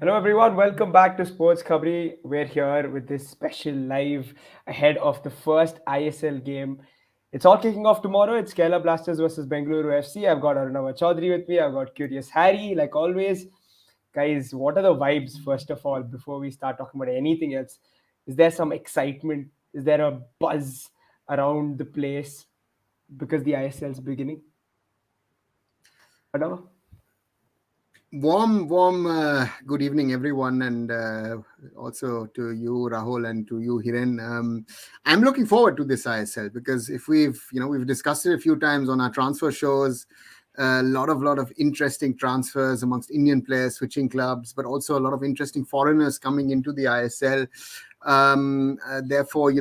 Hello everyone, welcome back to SportsKhabri. We're here with this special live ahead of the first ISL game. It's all kicking off tomorrow. It's Kerala Blasters versus Bengaluru FC. I've got Arunava Chaudhary with me. I've got Curious Harry, like always. Guys, what are the vibes, first of all, before we start talking about anything else? Is there some excitement? Is there a buzz around the place because the ISL is beginning? Arunava? Warm good evening, everyone, and also to you, Rahul, and to you, Hiren. I'm looking forward to this ISL because if we've discussed it a few times on our transfer shows. A lot of interesting transfers amongst Indian players switching clubs, but also a lot of interesting foreigners coming into the ISL. Therefore,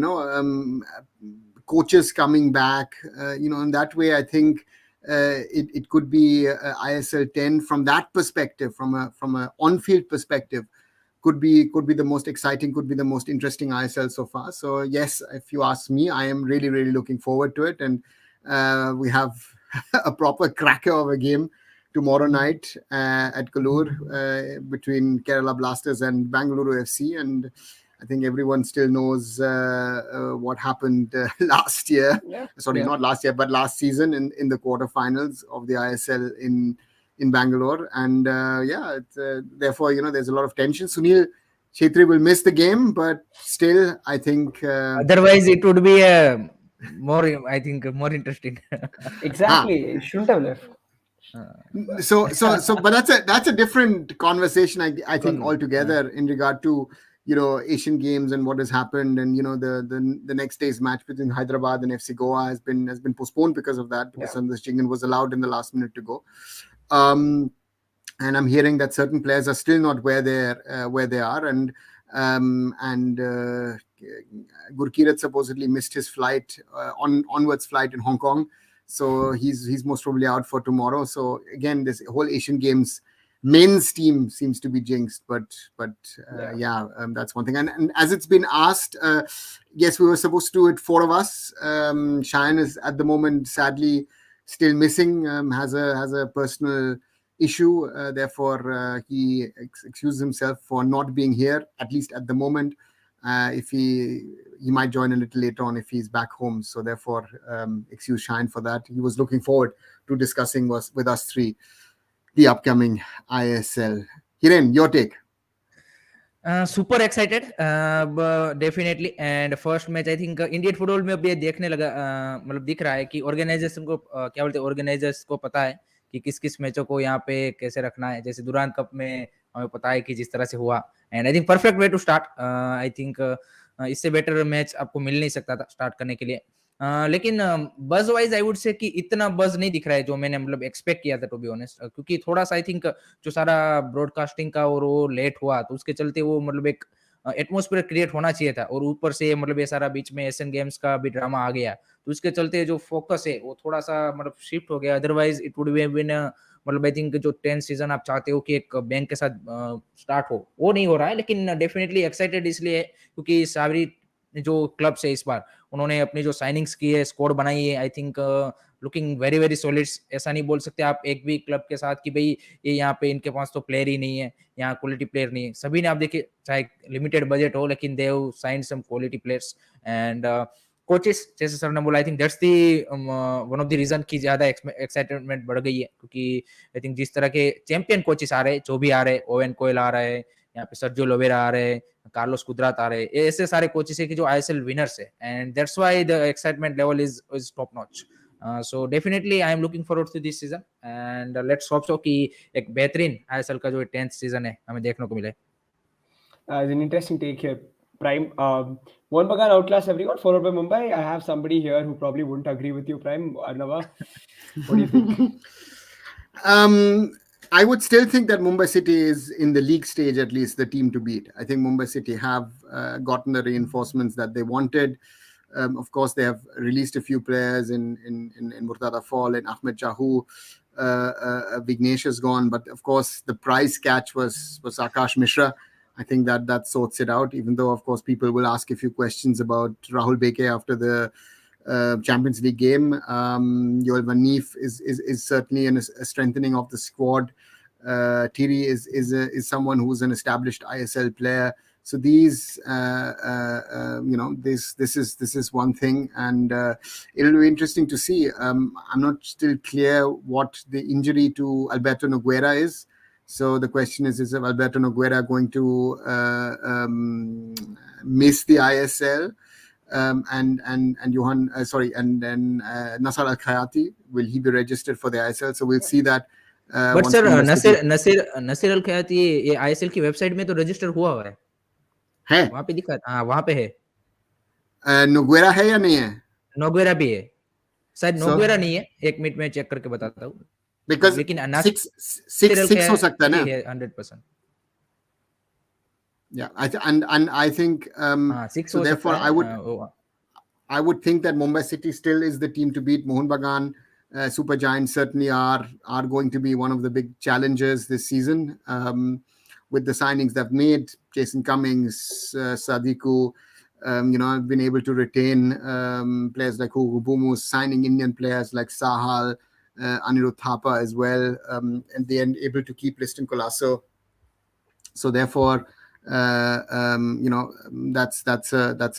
coaches coming back. In that way, I think. It could be ISL 10 from that perspective, from a on-field perspective, could be the most exciting, could be the most interesting ISL so far. So yes, if you ask me, I am really looking forward to it, and we have a proper cracker of a game tomorrow night at Kalur between Kerala Blasters and Bengaluru FC, and I think everyone still knows what happened last year. Not last year, but last season in the quarterfinals of the ISL in Bangalore. And therefore, there's a lot of tension. Sunil Chhetri will miss the game, but still, I think... Otherwise, it would be more interesting. Exactly. It shouldn't have left. But that's a different conversation, I think, altogether in regard to Asian Games and what has happened, and the next day's match between Hyderabad and FC Goa has been postponed because of that, because Sandesh Chingan was allowed in the last minute to go. And I'm hearing that certain players are still not where they are, and Gurkirat supposedly missed his flight onwards flight in Hong Kong, so he's most probably out for tomorrow. So again, this whole Asian Games men's team seems to be jinxed, but that's one thing. And as it's been asked, yes, we were supposed to do it, 4 of us. Cheyenne is at the moment sadly still missing, has a personal issue, therefore he excused himself for not being here, at least at the moment. If he might join a little later on if he's back home, so therefore excuse Cheyenne for that. He was looking forward to discussing with us three the upcoming ISL. Hiren, your take? Super excited, definitely. And first match, I think Indian football में अब ये देखने लगा, मतलब दिख रहा है कि ऑर्गेनाइजेशन को क्या बोलते हैं, ऑर्गेनाइजर्स को पता है कि किस मैचों को यहाँ पे कैसे रखना है. जैसे दुरान कप में हमें पता है कि जिस तरह से हुआ, and I think perfect way to start. I think इससे बेटर मैच आपको मिल नहीं सकता था स्टार्ट करने के लिए. लेकिन बज वाइज आई वुड से कि इतना बज नहीं दिख रहा है जो मैंने मतलब एक्सपेक्ट किया था, टू बी ऑनेस्ट, क्योंकि थोड़ा सा आई थिंक जो सारा ब्रॉडकास्टिंग का और वो लेट हुआ, तो उसके चलते वो मतलब एक एटमॉस्फेयर क्रिएट होना चाहिए था, और ऊपर से मतलब ये सारा बीच में एशियन गेम्स का भी ड्रामा आ गया, तो उसके चलते जो फोकस है वो थोड़ा सा मतलब शिफ्ट हो गया. अदरवाइज इट वुड बीन मतलब आई थिंक जो 10th सीजन आप चाहते हो कि एक बैंक के साथ स्टार्ट हो, वो नहीं हो रहा है. लेकिन डेफिनेटली एक्साइटेड इसलिए है क्योंकि साबरी जो क्लब से इस बार उन्होंने अपनी जो साइनिंग्स की है, स्क्वाड बनाई है, I think looking very solid. ऐसा नहीं बोल सकते आप एक भी क्लब के साथ कि भाई ये यहाँ पे इनके पास तो प्लेयर ही नहीं है, यहाँ क्वालिटी प्लेयर नहीं है. सभी ने आप देखिए, चाहे लिमिटेड बजट हो, लेकिन they have signed some quality players. And coaches, जैसे सर ने बोला, I think that's the one of the reason की ज्यादा एक्साइटमेंट बढ़ गई है, क्योंकि आई थिंक जिस तरह के चैंपियन कोचेस आ रहे हैं, जो भी आ रहे हैं, ओवेन कोयल आ रहे हैं, यहाँ पे सर्जियो लोवेरा आ रहे हैं, कार्लोस कुदरात आ रहे हैं, ऐसे सारे कोचेस है कि जो आईएसएल विनर्स है, and that's why the excitement level is top notch. So definitely I am looking forward to this season, and let's hope so कि एक बेहतरीन आईएसएल का जो 10th सीजन है हमें देखने को मिले. It's an interesting take here. Prime, Mohan Bagan outclass everyone, followed by Mumbai. I have somebody here who probably wouldn't agree with you, Prime. Arnava, what do you think? I would still think that Mumbai City is, in the league stage at least, the team to beat. I think Mumbai City have gotten the reinforcements that they wanted. Of course, they have released a few players in Murtada Fall and Ahmed Chahu. Vignesh is gone, but of course, the prize catch was Akash Mishra. I think that sorts it out, even though, of course, people will ask a few questions about Rahul Beke after the Champions League game. Yoel Van Neef is certainly a strengthening of the squad. Thierry is someone who's an established ISL player. So these, this is one thing, and it'll be interesting to see. I'm not still clear what the injury to Alberto Nogueira is. So the question is Alberto Nogueira going to miss the ISL? And Johan, and then Nasser Al Khayati, will he be registered for the ISL? So we'll see that. But sir Nasser Al Khayati ये ISL की website में तो register हुआ है वहां पे दिखा, हाँ वहां पे है। नोगुएरा है या नहीं है? नोगुएरा भी है शायद, नोगुएरा नहीं है, एक मिनट में चेक करके बताता हूँ, लेकिन 6 हो सकता है ना, 100%। Yeah, I think so therefore I would think that Mumbai City still is the team to beat. Mohun Bagan Super Giants certainly are going to be one of the big challengers this season, with the signings they've made. Jason Cummings, Sadiku, I've been able to retain players like Hugo Bumu, signing Indian players like Sahal, Anirudh Thapa as well, and they are able to keep Liston Colasso. So therefore, that's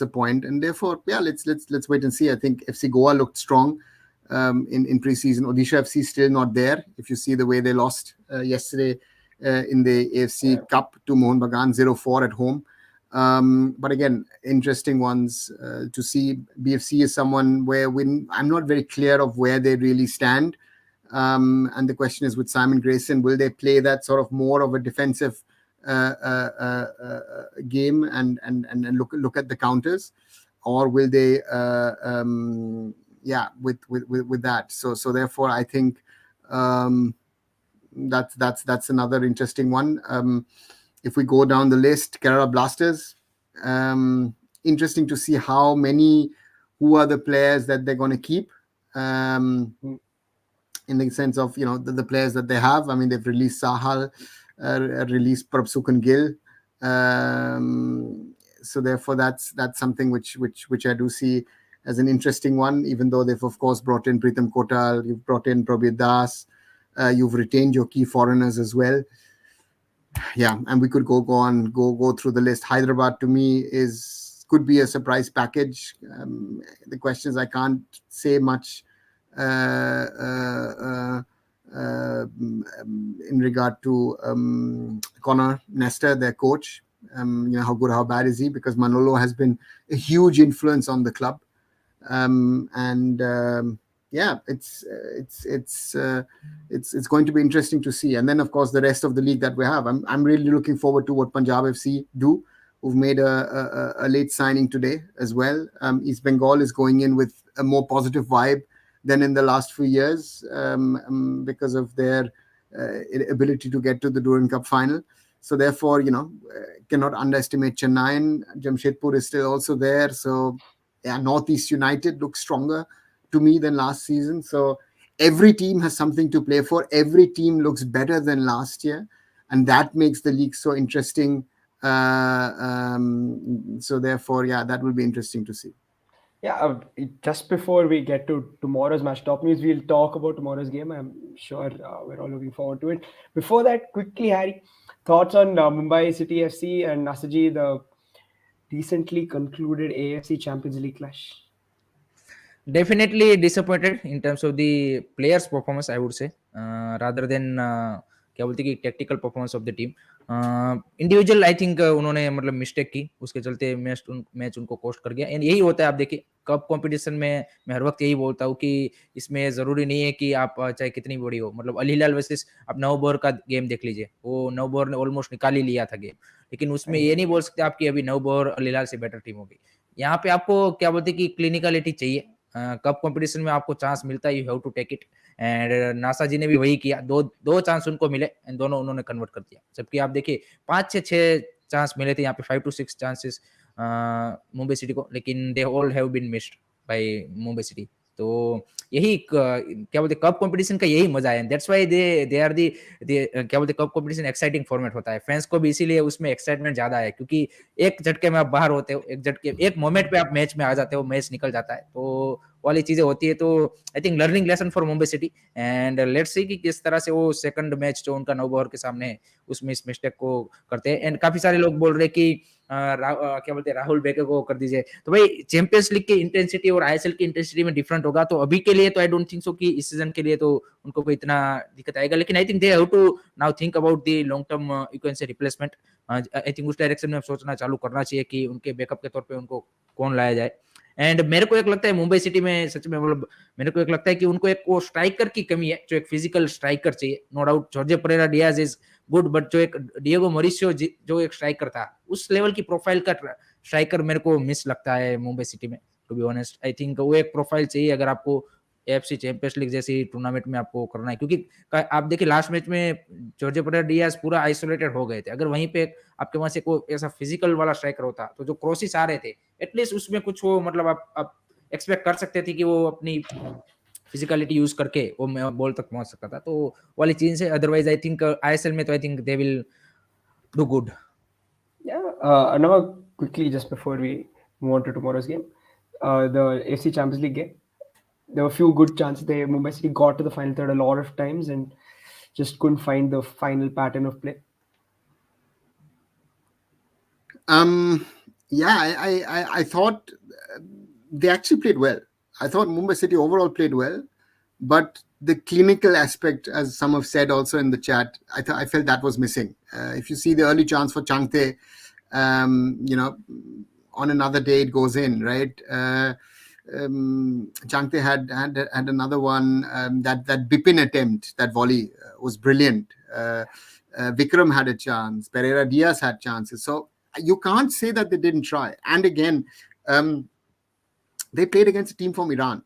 a point, and therefore, yeah, let's wait and see. I think FC Goa looked strong in pre-season. Odisha FC still not there. If you see the way they lost yesterday in the AFC Cup to Mohun Bagan 0-4 at home. But again, interesting ones to see. BFC is someone where I'm not very clear of where they really stand. And the question is, with Simon Grayson, will they play that sort of more of a defensive game and look at the counters, or will they with that? So therefore, I think that's another interesting one. If we go down the list, Kerala Blasters, interesting to see who are the players that they're going to keep, in the sense of the players that they have. I mean, they've released Sahal, released Prabsukan Gill, so therefore that's something which I do see as an interesting one, even though they've of course brought in Pritam Kotal, you've brought in Prabir Das, you've retained your key foreigners as well. Yeah, and we could go through the list. Hyderabad to me could be a surprise package. The question is, I can't say much in regard to Connor Nestor, their coach. How good, how bad is he? Because Manolo has been a huge influence on the club, it's going to be interesting to see. And then of course the rest of the league that we have, I'm really looking forward to what Punjab FC do, who've made a late signing today as well. East Bengal is going in with a more positive vibe than in the last few years, because of their ability to get to the Durand Cup final. So therefore, cannot underestimate Chennaiyin. Jamshedpur is still also there. So yeah, NorthEast United looks stronger to me than last season. So every team has something to play for. Every team looks better than last year, and that makes the league so interesting. So therefore, yeah, that will be interesting to see. Yeah, just before we get to tomorrow's match, top news, we'll talk about tomorrow's game. I'm sure we're all looking forward to it. Before that, quickly, Harry, thoughts on Mumbai City FC and Nasaji, the recently concluded AFC Champions League clash? Definitely disappointed in terms of the players' performance, I would say, rather than क्या बोलते कि tactical performance of the team. Individual I think उन्होंने मतलब mistake की, उसके चलते match उनको cost कर गया. एंड यही होता है, आप देखिए कप कंपटीशन में मैं हर वक्त यही बोलता हूँ कि इसमें जरूरी नहीं है कि आप चाहे कितनी बड़ी हो. मतलब अल हिलाल वर्सेस आप 9 ओवर का गेम देख लीजिए, वो 9 ओवर ने ऑलमोस्ट निकाल ही लिया था गेम, लेकिन उसमें ये नहीं बोल सकते आप कि अभी 9 ओवर अल हिलाल से बेटर टीम होगी. यहाँ पे आपको क्या बोलते कि क्लिनिकलिटी चाहिए. कप कंपटीशन में आपको चांस मिलता है, you have to take it. And नासा जी ने भी वही किया. दो चांस उनको मिले एंड दोनों उन्होंने कन्वर्ट कर दिया. जबकि आप देखिए 5-6 चांस मिले थे यहाँ पे, 5 to 6 चांसेस मुंबई सिटी को, लेकिन they all have been missed by Mumbai City. तो यही क्या बोलते कप कंपटीशन का यही मजा है. That's why they are the क्या बोलते कप कंपटीशन एक्साइटिंग फॉर्मेट होता है. फैंस को भी इसीलिए उसमें एक्साइटमेंट ज्यादा है, क्योंकि एक झटके में आप बाहर होते हो, एक मोमेंट पे आप मैच में आ जाते हो, मैच निकल जाता है. तो वाली चीजें होती है, तो I think learning lesson for Mumbai city, and let's see कि किस तरह से वो सेकंड मैच जो उनका 9 ओवर के सामने है उसमें इस मिस्टेक को करते हैं। एंड काफी सारे लोग बोल रहे हैं कि क्या बोलते हैं, राहुल बेके को कर दीजिए। तो भाई चैंपियंस लीग की इंटेंसिटी और आईएसएल की इंटेंसिटी में डिफरेंट होगा, तो अभी के लिए तो आई डोंट थिंक सो कि इस सीजन के लिए तो उनको कोई इतना दिक्कत आएगा, लेकिन I think they have to now think about the long term you can say replacement. I think उस डायरेक्शन में सोचना चालू करना चाहिए कि उनके बैकअप के तौर पे उनको कौन लाया जाए। एंड मेरे को एक लगता है मुंबई सिटी में सच में, मतलब मेरे को एक लगता है कि उनको एक वो स्ट्राइकर की कमी है, जो एक फिजिकल स्ट्राइकर चाहिए। No doubt Jorge Pereyra Diaz is good, but जो एक डिएगो मॉरिसियो जो एक स्ट्राइकर था, उस लेवल की प्रोफाइल का स्ट्राइकर मेरे को मिस लगता है मुंबई सिटी में, to be honest. I think वो एक प्रोफाइल चाहिए अगर आपको एफसी चैंपियंस लीग जैसी टूर्नामेंट में आपको करना है, क्योंकि आप देखिए लास्ट मैच में जॉर्जे परेरा डियाज पूरा आइसोलेटेड हो गए थे। अगर वहीं पे आपके वहां से कोई ऐसा फिजिकल वाला स्ट्राइकर होता, तो जो क्रॉसेस आ रहे थे एटलीस्ट उसमें कुछ वो, मतलब आप एक्सपेक्ट कर सकते थे कि वो अपनी फिजिकलिटी यूज करके वो बॉल तक पहुंच सकता था, तो वाली चीज है। अदरवाइज आई थिंक आईएसएल में तो आई think they will do good. Yeah, now quickly just before we move on to tomorrow's game, the AFC Champions League game. There were a few good chances there. Mumbai City got to the final third a lot of times and just couldn't find the final pattern of play. Yeah, I thought they actually played well. I thought Mumbai City overall played well, but the clinical aspect, as some have said also in the chat, I felt that was missing. If you see the early chance for Changte, on another day it goes in, right? Changte had another one, that Bipin attempt, that volley was brilliant. Vikram had a chance. Pereira Diaz had chances. So you can't say that they didn't try. And again, they played against a team from Iran.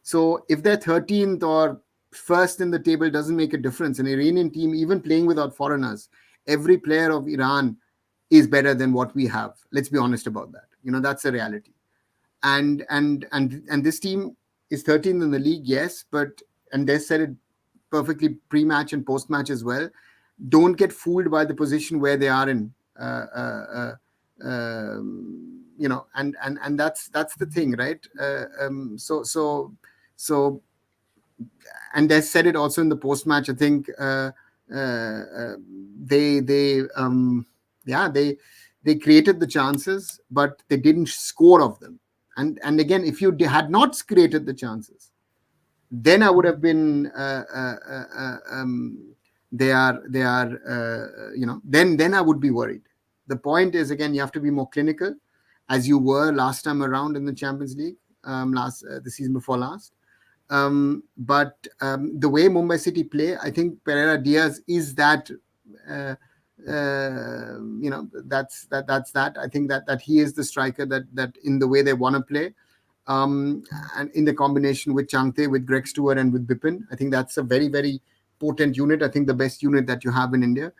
So if they're 13th or first in the table doesn't make a difference. An Iranian team, even playing without foreigners, every player of Iran is better than what we have. Let's be honest about that. That's a reality. And this team is 13th in the league, yes, and they said it perfectly pre-match and post-match as well. Don't get fooled by the position where they are in. And that's the thing, right? So and they said it also in the post-match. I think they created the chances, but they didn't score of them. And again, if you had not created the chances, then I would have been then I would be worried. The point is, again, you have to be more clinical, as you were last time around in the Champions League, the season before last. But the way Mumbai City play, I think Pereira Diaz is that. That's that. I think that he is the striker that in the way they want to play, and in the combination with Changte, with Greg Stewart, and with Bipin, I think that's a very, very potent unit. I think the best unit that you have in India,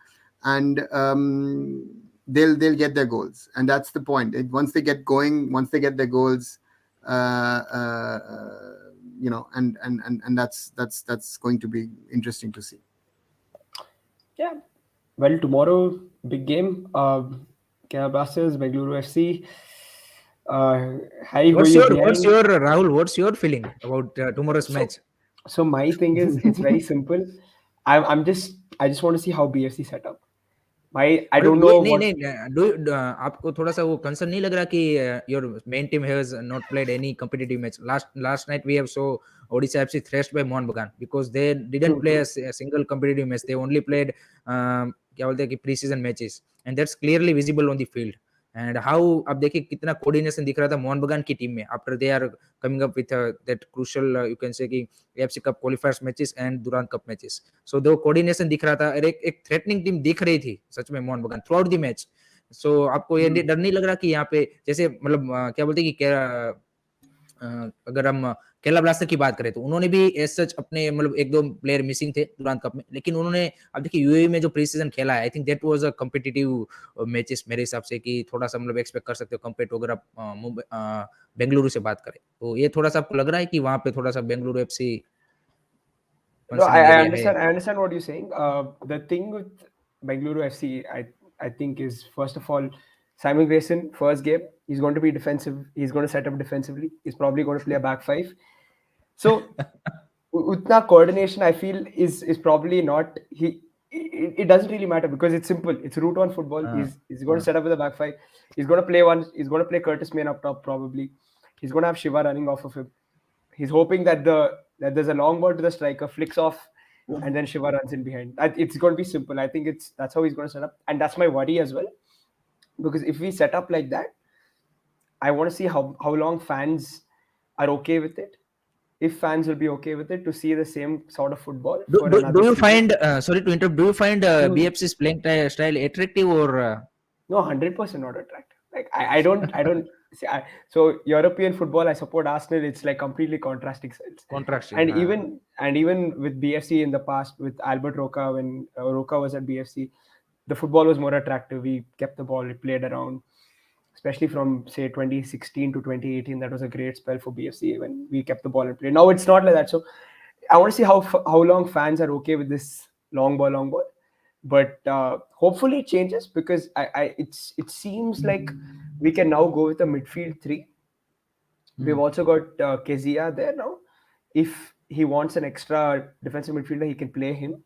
and they'll get their goals, and that's the point. Once they get going, once they get their goals, and that's going to be interesting to see. Yeah. Well, tomorrow, big game. Kerala Blasters, Bengaluru FC. What's your Rahul? What's your feeling about tomorrow's match? So my thing is, it's very simple. I just want to see how BFC set up. I don't know what. आपको थोड़ा सा वो concern नहीं लग रहा कि your main team has not played any competitive match? Last night we have saw Odisha FC thrashed by Mohun Bagan because they didn't play a single competitive match. They only played क्या बोलते हैं कि pre-season matches, and that's clearly visible on the field. And how आप देखिए कितना coordination दिख रहा था मोहन बगान की टीम में after they are coming up with that crucial you can say कि FC Cup qualifiers matches and Durand Cup matches. So दो कोऑर्डिनेशन दिख रहा था और एक थ्रेटनिंग टीम दिख रही थी सच में मोहन बगान थ्रू आउट द मैच. सो आपको ये डर नहीं लग रहा कि यहाँ पे जैसे मतलब क्या बोलते हैं कि अगर हम केरला ब्लास्टर की बात करें तो उन्होंने भी एज सच अपने मतलब एक दो प्लेयर मिसिंग थे दुरान कप में, लेकिन उन्होंने अब देखिए यूएई में जो प्री सीजन खेला है I think that was a competitive matches मेरे हिसाब से कि थोड़ा सा मतलब एक्सपेक्ट कर सकते हो कंपेयर टू अगर आप बेंगलुरु से बात करें तो ये थोड़ा सा आपको लग रहा है कि वहां पे थोड़ा सा Bengaluru FC. No, I understand what you're saying. The thing with Bengaluru FC, I think is first of all Simon Grayson, first game, he's going to be defensive. He's going to set up defensively. He's probably going to play a back five. So, utna coordination, I feel, is probably not. It doesn't really matter because it's simple. It's route one football. He's going to set up with a back five. He's going to play one. He's going to play Curtis Main up top probably. He's going to have Shiva running off of him. He's hoping that there's a long ball to the striker, flicks off, and then Shiva runs in behind. It's going to be simple. I think that's how he's going to set up, and that's my worry as well. Because if we set up like that, I want to see how long fans are okay with it. If fans will be okay with it to see the same sort of football. Do you find sorry to interrupt? Do you find BFC's playing style attractive or? No, 100% not attractive. Like I don't see. So European football, I support Arsenal. It's like completely contrasting sides. And even with BFC in the past, with Albert Roca, when Roca was at BFC, the football was more attractive. We kept the ball, we played around, especially from say 2016 to 2018. That was a great spell for BFC when we kept the ball and played. Now it's not like that. So I want to see how long fans are okay with this long ball. But hopefully it changes because it seems like we can now go with a midfield three. We've also got Kezia there now. If he wants an extra defensive midfielder, he can play him.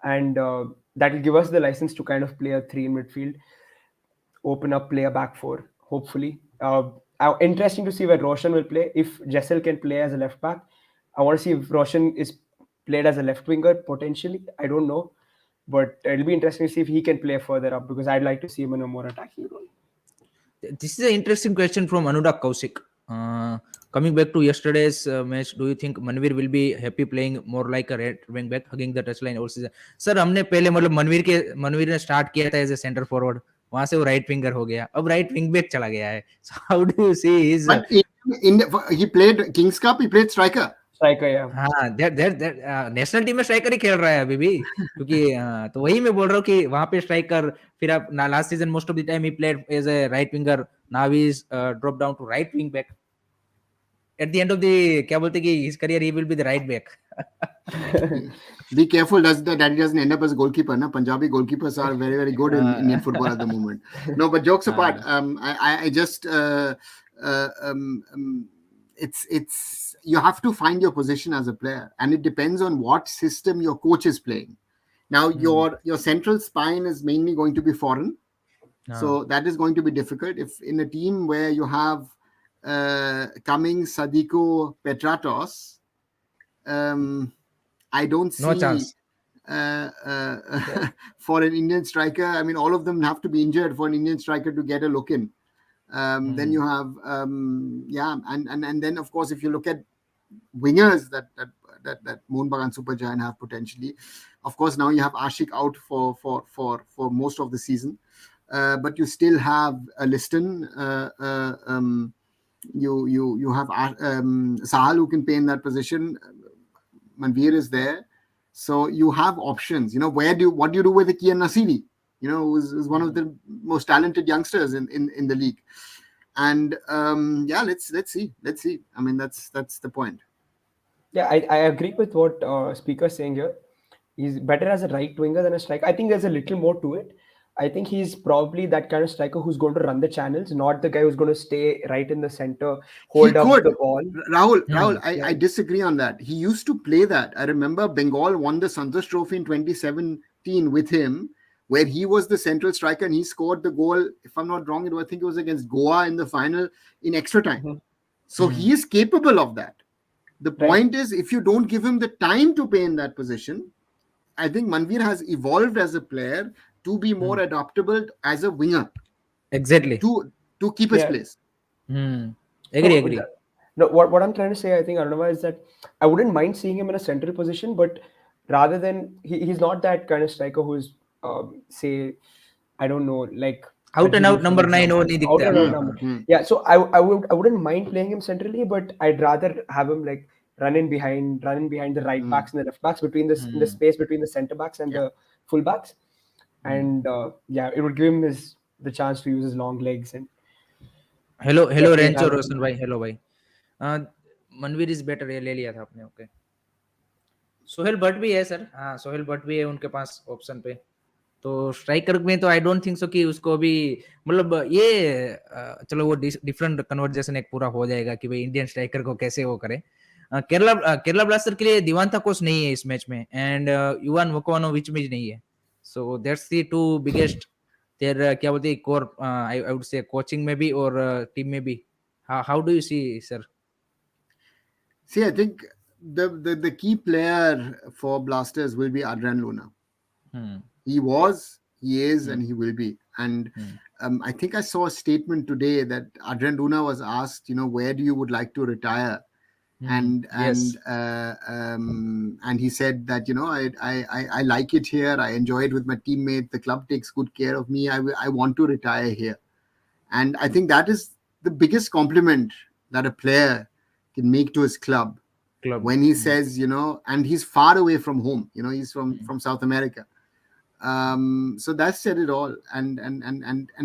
And that will give us the license to kind of play a three in midfield, open up, play a back four, hopefully. Interesting to see where Roshan will play. If Jessel can play as a left back, I want to see if Roshan is played as a left winger, potentially. I don't know. But it'll be interesting to see if he can play further up because I'd like to see him in a more attacking role. This is an interesting question from Anurag Kausik. Coming back to yesterday's match, do you think Manvir will be happy playing more like a right wing back, hugging the touchline all season? Sir, हमने पहले मतलब मनवीर ने start किया था as a centre forward, वहां से वो right winger हो गया, अब राइट विंग बैक चला गया है. So how do you see his? But he played Kings Cup. He played striker. Yeah. हाँ, नेशनल टीम में स्ट्राइकर ही खेल रहा है अभी भी, क्योंकि तो वही मैं बोल रहा हूँ कि वहां पे स्ट्राइकर, फिर आप last season most of the time he played as a right winger, now he is drop down to right wing back. At the end of the क्या बोलते कि his career he will be the right back. Be careful that he doesn't end up as goalkeeper. Na? Punjabi goalkeepers are very, very good in Indian football at the moment. No, but jokes apart, I just it's you have to find your position as a player, and it depends on what system your coach is playing. Now your central spine is mainly going to be foreign, so that is going to be difficult. If in a team where you have Cummings, Sadiko, Petratos, I don't see no chance for an Indian striker. I mean, all of them have to be injured for an Indian striker to get a look in. Then you have and then of course if you look at wingers that Mohun Bagan Super Giant have potentially, of course now you have Ashik out for most of the season, but you still have a Liston. You have Sahal who can play in that position. Manvir is there, so you have options. You know, what do you do with Kian Nasiri? You know, who's one of the most talented youngsters in the league. And let's see. I mean, that's the point. Yeah, I agree with what speaker's saying here. He's better as a right winger than a striker. I think there's a little more to it. I think he's probably that kind of striker who's going to run the channels, not the guy who's going to stay right in the center, hold up the ball. Rahul, I disagree on that. He used to play that. I remember Bengal won the Santosh Trophy in 2017 with him, where he was the central striker and he scored the goal. If I'm not wrong, I think it was against Goa in the final in extra time. So he is capable of that. The point is, if you don't give him the time to play in that position, I think Manvir has evolved as a player to be more adaptable as a winger. Exactly. To keep his place. Agree. No, what I'm trying to say, I think, Arunava, is that I wouldn't mind seeing him in a central position, but rather than he's not that kind of striker who's say, I don't know, like out and out number 9 वो नहीं दिखता. Yeah, so I wouldn't mind playing him centrally, but I'd rather have him like running behind the right backs and the left backs between the space between the centre backs and the full backs. And it would give him the chance to use his long legs. And hello Rancho Roshan bhai, hello bhai. Manvir is better, ये ले लिया था आपने. Okay, Sohail Bhatt भी है sir. हाँ, सोहेल भट्ट भी है उनके पास ऑप्शन पे. तो स्ट्राइकर में तो आई डोंट थिंक सो कि उसको अभी मतलब ये चलो वो डिफरेंट कन्वर्जेशन एक पूरा हो जाएगा कि भाई इंडियन स्ट्राइकर को कैसे वो करे। केरला ब्लास्टर के लिए दिवांता कोस नहीं है इस मैच में एंड युवान वोकोवानोविच भी नहीं है। So that's the two biggest there क्या बोलते हैं core I would say coaching में भी और टीम में भी। How do you see sir? See, I think the key player for Blasters will be Adrian Luna. He was, he is, and he will be. And I think I saw a statement today that Adrian Luna was asked, where do you would like to retire? And he said that I like it here. I enjoy it with my teammates. The club takes good care of me. I want to retire here. And I think that is the biggest compliment that a player can make to his club when he says, and he's far away from home. He's from South America. So that said it all. And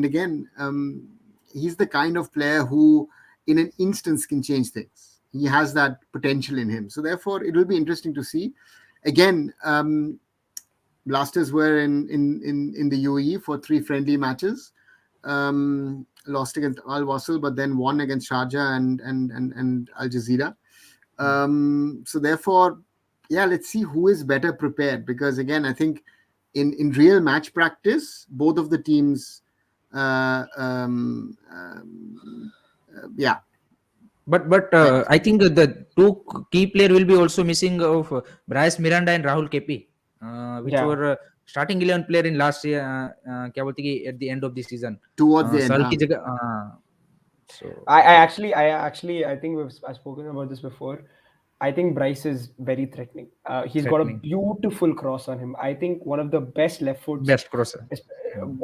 again, he's the kind of player who in an instance can change things. He has that potential in him. So therefore, it will be interesting to see. Again, Blasters were in the UAE for 3 friendly matches. Lost against Al Wasl, but then won against Sharjah and Al Jazeera. So therefore, let's see who is better prepared. Because again, I think in real match practice, both of the teams, But I think the two key player will be also missing of Bryce Miranda and Rahul KP, which were starting 11 player in last year. क्या बोलते कि at the end of the season. Towards the end. की जगह. So I think I've spoken about this before. I think Bryce is very threatening. He's got a beautiful cross on him. I think one of the best left foots. Best crosser.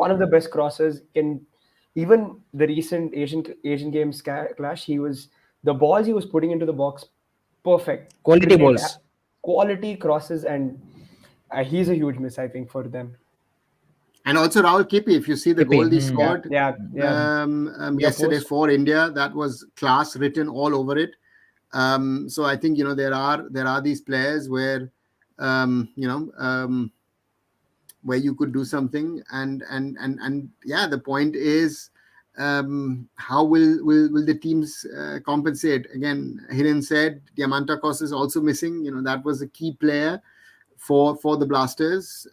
One of the best crosses. Even the recent Asian Games clash, the balls he was putting into the box, perfect. Quality balls. Quality crosses, and he's a huge miss, I think, for them. And also Rahul KP, if you see the goal he scored yesterday for India, that was class written all over it. So I think there are these players where where you could do something, and the point is how will the teams compensate? Again, Hiren said Diamantakos is also missing. That was a key player for the Blasters.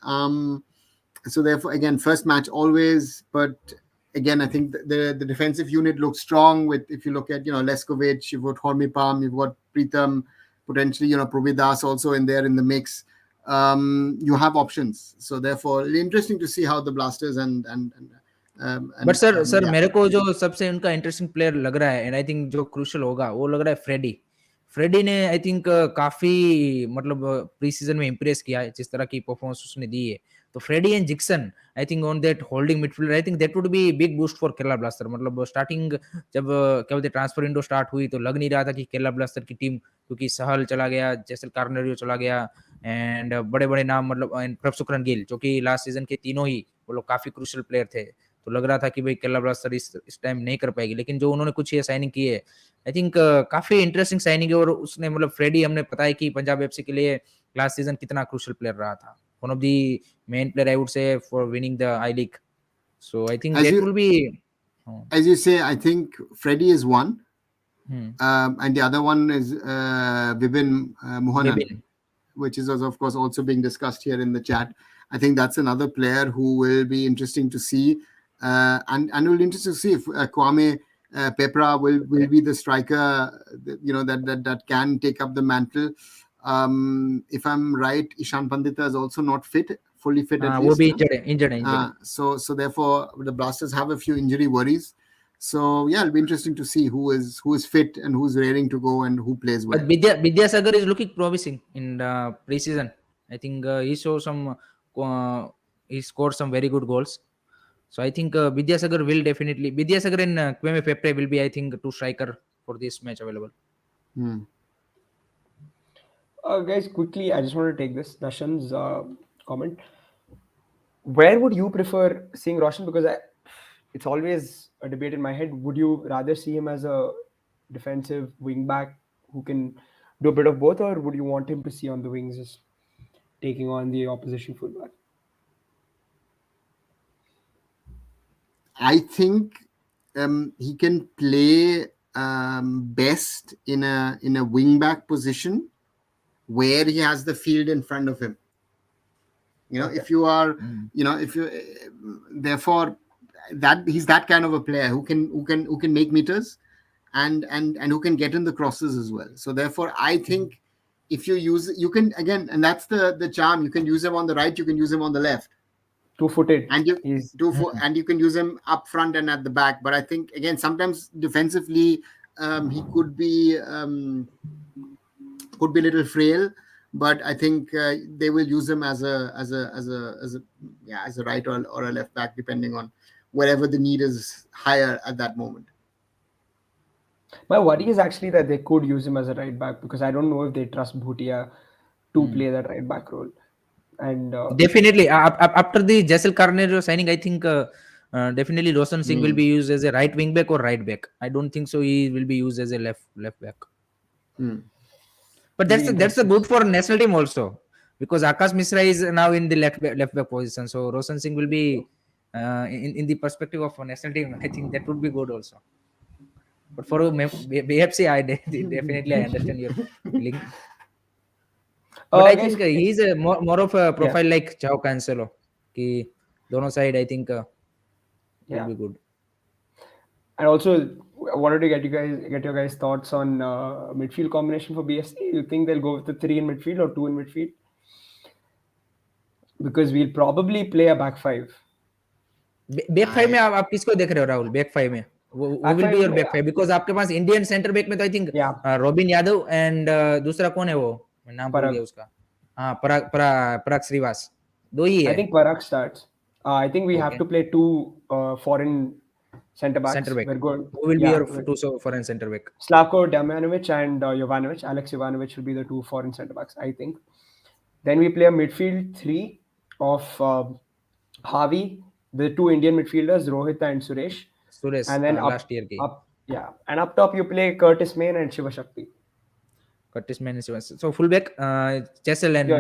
So therefore, again, first match always, but again, I think the defensive unit looks strong. With if you look at Leskovic, you've got Hormipam, you've got Pritham, potentially Providas also in there in the mix. You have options. So therefore, interesting to see how the Blasters and but sir मेरे को जो सबसे उनका interesting player लग रहा है and I think जो crucial होगा वो लग रहा है फ्रेडी ने आई थिंक काफी मतलब प्री सीजन में इंप्रेस किया है जिस तरह की परफॉर्मेंस उसने दी है। तो Freddy and Jeakson I think on that holding midfielder I think that would be big boost for Kerala Blaster. मतलब स्टार्टिंग जब क्या बोलते ट्रांसफर विंडो स्टार्ट हुई तो लग नहीं रहा था कि केरला ब्लास्टर की टीम, क्योंकि सहल चला गया, जैसल कार्नेरियो चला गया एंड बड़े बड़े नाम मतलब प्रभसुकरन गिल जो कि लास्ट सीजन के तीनों ही वो लोग काफी क्रूशियल प्लेयर थे। तो लग रहा था कि भाई केरला ब्लास्टर इस टाइम नहीं कर पाएगी, लेकिन जो उन्होंने कुछ ये साइनिंग की है आई थिंक काफी इंटरेस्टिंग साइनिंग है। और उसने मतलब फ्रेडी हमने पता है कि पंजाब एफसी के लिए लास्ट सीजन कितना क्रूशियल प्लेयर रहा था, one of the main player I would से for winning the I league. So I think that will B as you say, I think Freddie is one, and the other one is Vibin Mohanan, which is of course also being discussed here in the chat. I think that's another player who will be interesting to see. And it will be interesting to see if Kwame Pepra will be the striker, that can take up the mantle. If I'm right, Ishan Pandita is also not fully fit. Will be injured. So therefore, the Blasters have a few injury worries. So it'll be interesting to see who is fit and who's raring to go and who plays well. But Vidyasagar is looking promising in pre-season. I think he scored some very good goals. So I think Vidyasagar and Kwame Pepre will be, I think, two striker for this match available. Guys, quickly, I just want to take this Dashan's comment. Where would you prefer seeing Roshan? Because it's always a debate in my head. Would you rather see him as a defensive wing back who can do a bit of both, or would you want him to see on the wings just taking on the opposition fullback? I think he can play best in a wing back position where he has the field in front of him. If you are, if you, therefore, that he's that kind of a player who can make meters and who can get in the crosses as well. So therefore, I think if you can again, and that's the charm. You can use him on the right, you can use him on the left. Two-footed. And and you can use him up front and at the back. But I think again, sometimes defensively, he could be a little frail. But I think they will use him as a right or a left back, depending on wherever the need is higher at that moment. My worry is actually that they could use him as a right back, because I don't know if they trust Bhutia to play that right back role. And definitely after the Jaisalmer signing, I think definitely Roshan Singh will be used as a right wing back or right back. I don't think so he will be used as a left back. But that's a good for national team also, because Akash Mishra is now in the left back position. So Roshan Singh will be in the perspective of a national team. I think that would be good also. But for BFC, I definitely I understand your feeling. But I think he's a more of a profile like Chao Cancelo. Ki dono side, I think will be good. And also, I wanted to get your guys' thoughts on midfield combination for BFC. You think they'll go with the 3 in midfield or 2 in midfield? Because we'll probably play a back 5. Back 5 में आप किसको देख रहे हो Rahul? Back 5 में who will be your back 5? Because आपके पास Indian center back में तो I think Robin Yadav and दूसरा कौन है वो? मैं नाम भूल गया उसका. हाँ, Parag Srivas. दो ही है. I think Parag starts. I think we have to play 2 foreign centre backs. We're good. Who will be your 2 foreign centre back? Slavko Damjanovic and Jovanovic. Alex Jovanovic will be the 2 foreign centre backs, I think. Then we play a midfield 3 of Javi, the 2 Indian midfielders, Rohit and Suresh. And then last year and up top you play Curtis Main and Shiva Shakti. Curtis Main and Shiva. So fullback Jessel and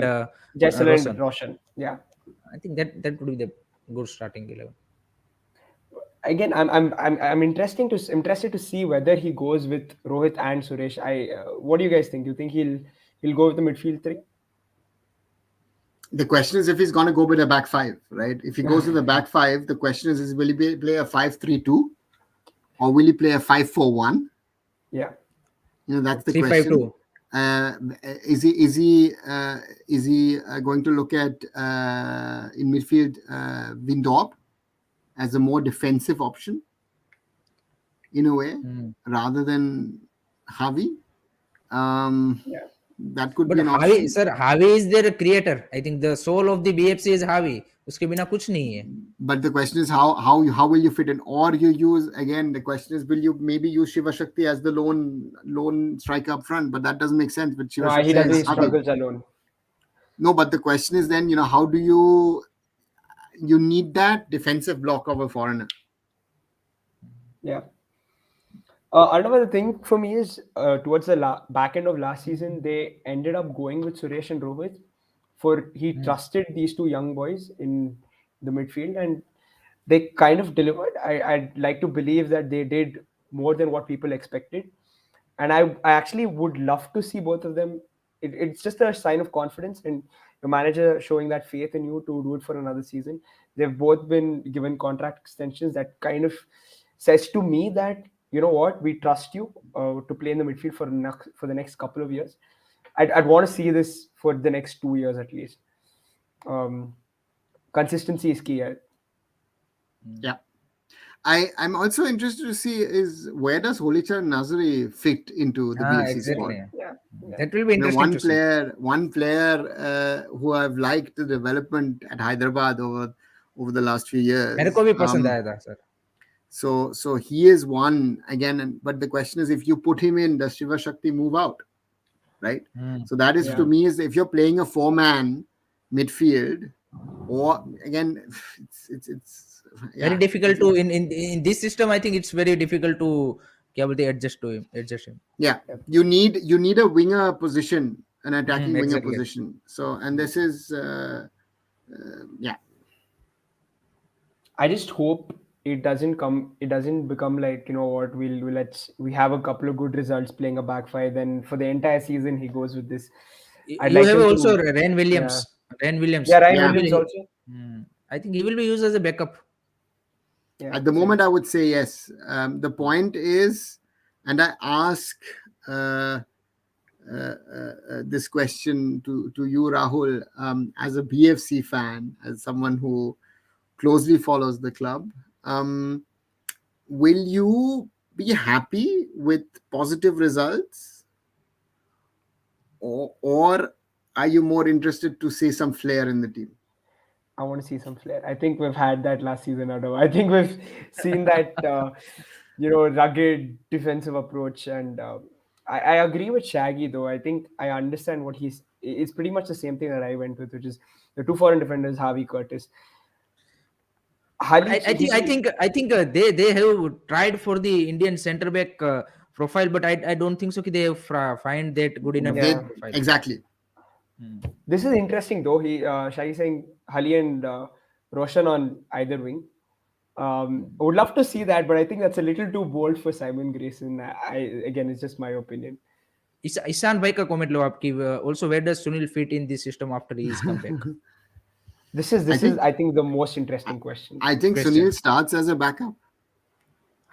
Roshan. Yeah, I think that would be the good starting 11. Again, I'm interested to see whether he goes with Rohit and Suresh. What do you guys think? Do you think he'll go with the midfield 3? The question is if he's going to go with a back 5, right? If he goes with the back 5, the question is will he play a 5-3-2 or will he play a 5-4-1? Yeah, that's the question. 3-5-2. Is he going to look at in midfield Windorp as a more defensive option in a way rather than Javi? That could be an option. Javi is their creator. I think the soul of the BFC is Javi. उसके बिना कुछ नहीं है. But the question is how will you fit in, or you use, again the question is will you maybe use Shiva Shakti as the lone striker up front, but that doesn't make sense. But Shiva Shakti he doesn't struggles alone. No, but the question is then how do you need that defensive block of a foreigner. Yeah. Another thing for me is towards the back end of last season, they ended up going with Suresh and Rohit. He trusted these 2 young boys in the midfield, and they kind of delivered. I'd like to believe that they did more than what people expected. And I actually would love to see both of them. It's just a sign of confidence and the manager showing that faith in you to do it for another season. They've both been given contract extensions that kind of says to me that, you know what, we trust you to play in the midfield for the next couple of years. I'd want to see this for the next 2 years at least. Consistency is key. Yeah. I'm also interested to see is where does Holichar Nazari fit into the BFC squad? Yeah. That will be interesting. One player who I've liked the development at Hyderabad over the last few years. मेरे को भी पसंद आया था, sir. So he is one again, but the question is if you put him in, does Shiva Shakti move out? Right? So that is to me is if you're playing a 4-man midfield, or again, it's very difficult to in this system. I think it's very difficult to adjust him. Yeah, you need a winger position, an attacking winger position. So and this is I just hope it doesn't become like, you know what, we have a couple of good results playing a backfire, then for the entire season he goes with this. I'd You like have him also to, Ryan yeah, Williams. Ryan Williams. yeah, Ryan He Yeah. Williams will. also. I think he will be used as a backup. Yeah, At the same. moment, I would say yes. The point is, and I ask uh, this question to you, Rahul, as a BFC fan, as someone who closely follows the club. Will you be happy with positive results, or are you more interested to see some flair in the team? I want to see some flair. I think we've had that last season, Adav. I think we've seen that, rugged defensive approach. And I agree with Shaggy, though. I think I understand what it's pretty much the same thing that I went with, which is the two foreign defenders, Harvey Curtis. Hali, I think they have tried for the Indian centre back profile, but I don't think so. They have find that good enough They Yeah. profile. exactly. this is interesting, though. Shaggy saying Hali and Roshan on either wing. I would love to see that, but I think that's a little too bold for Simon Grayson. Again, it's just my opinion. Ishan भाई का comment लो आपकी. Also, where does Sunil fit in this system after his comeback? This is I this is think I think the most interesting question. I think Question. Sunil starts as a backup,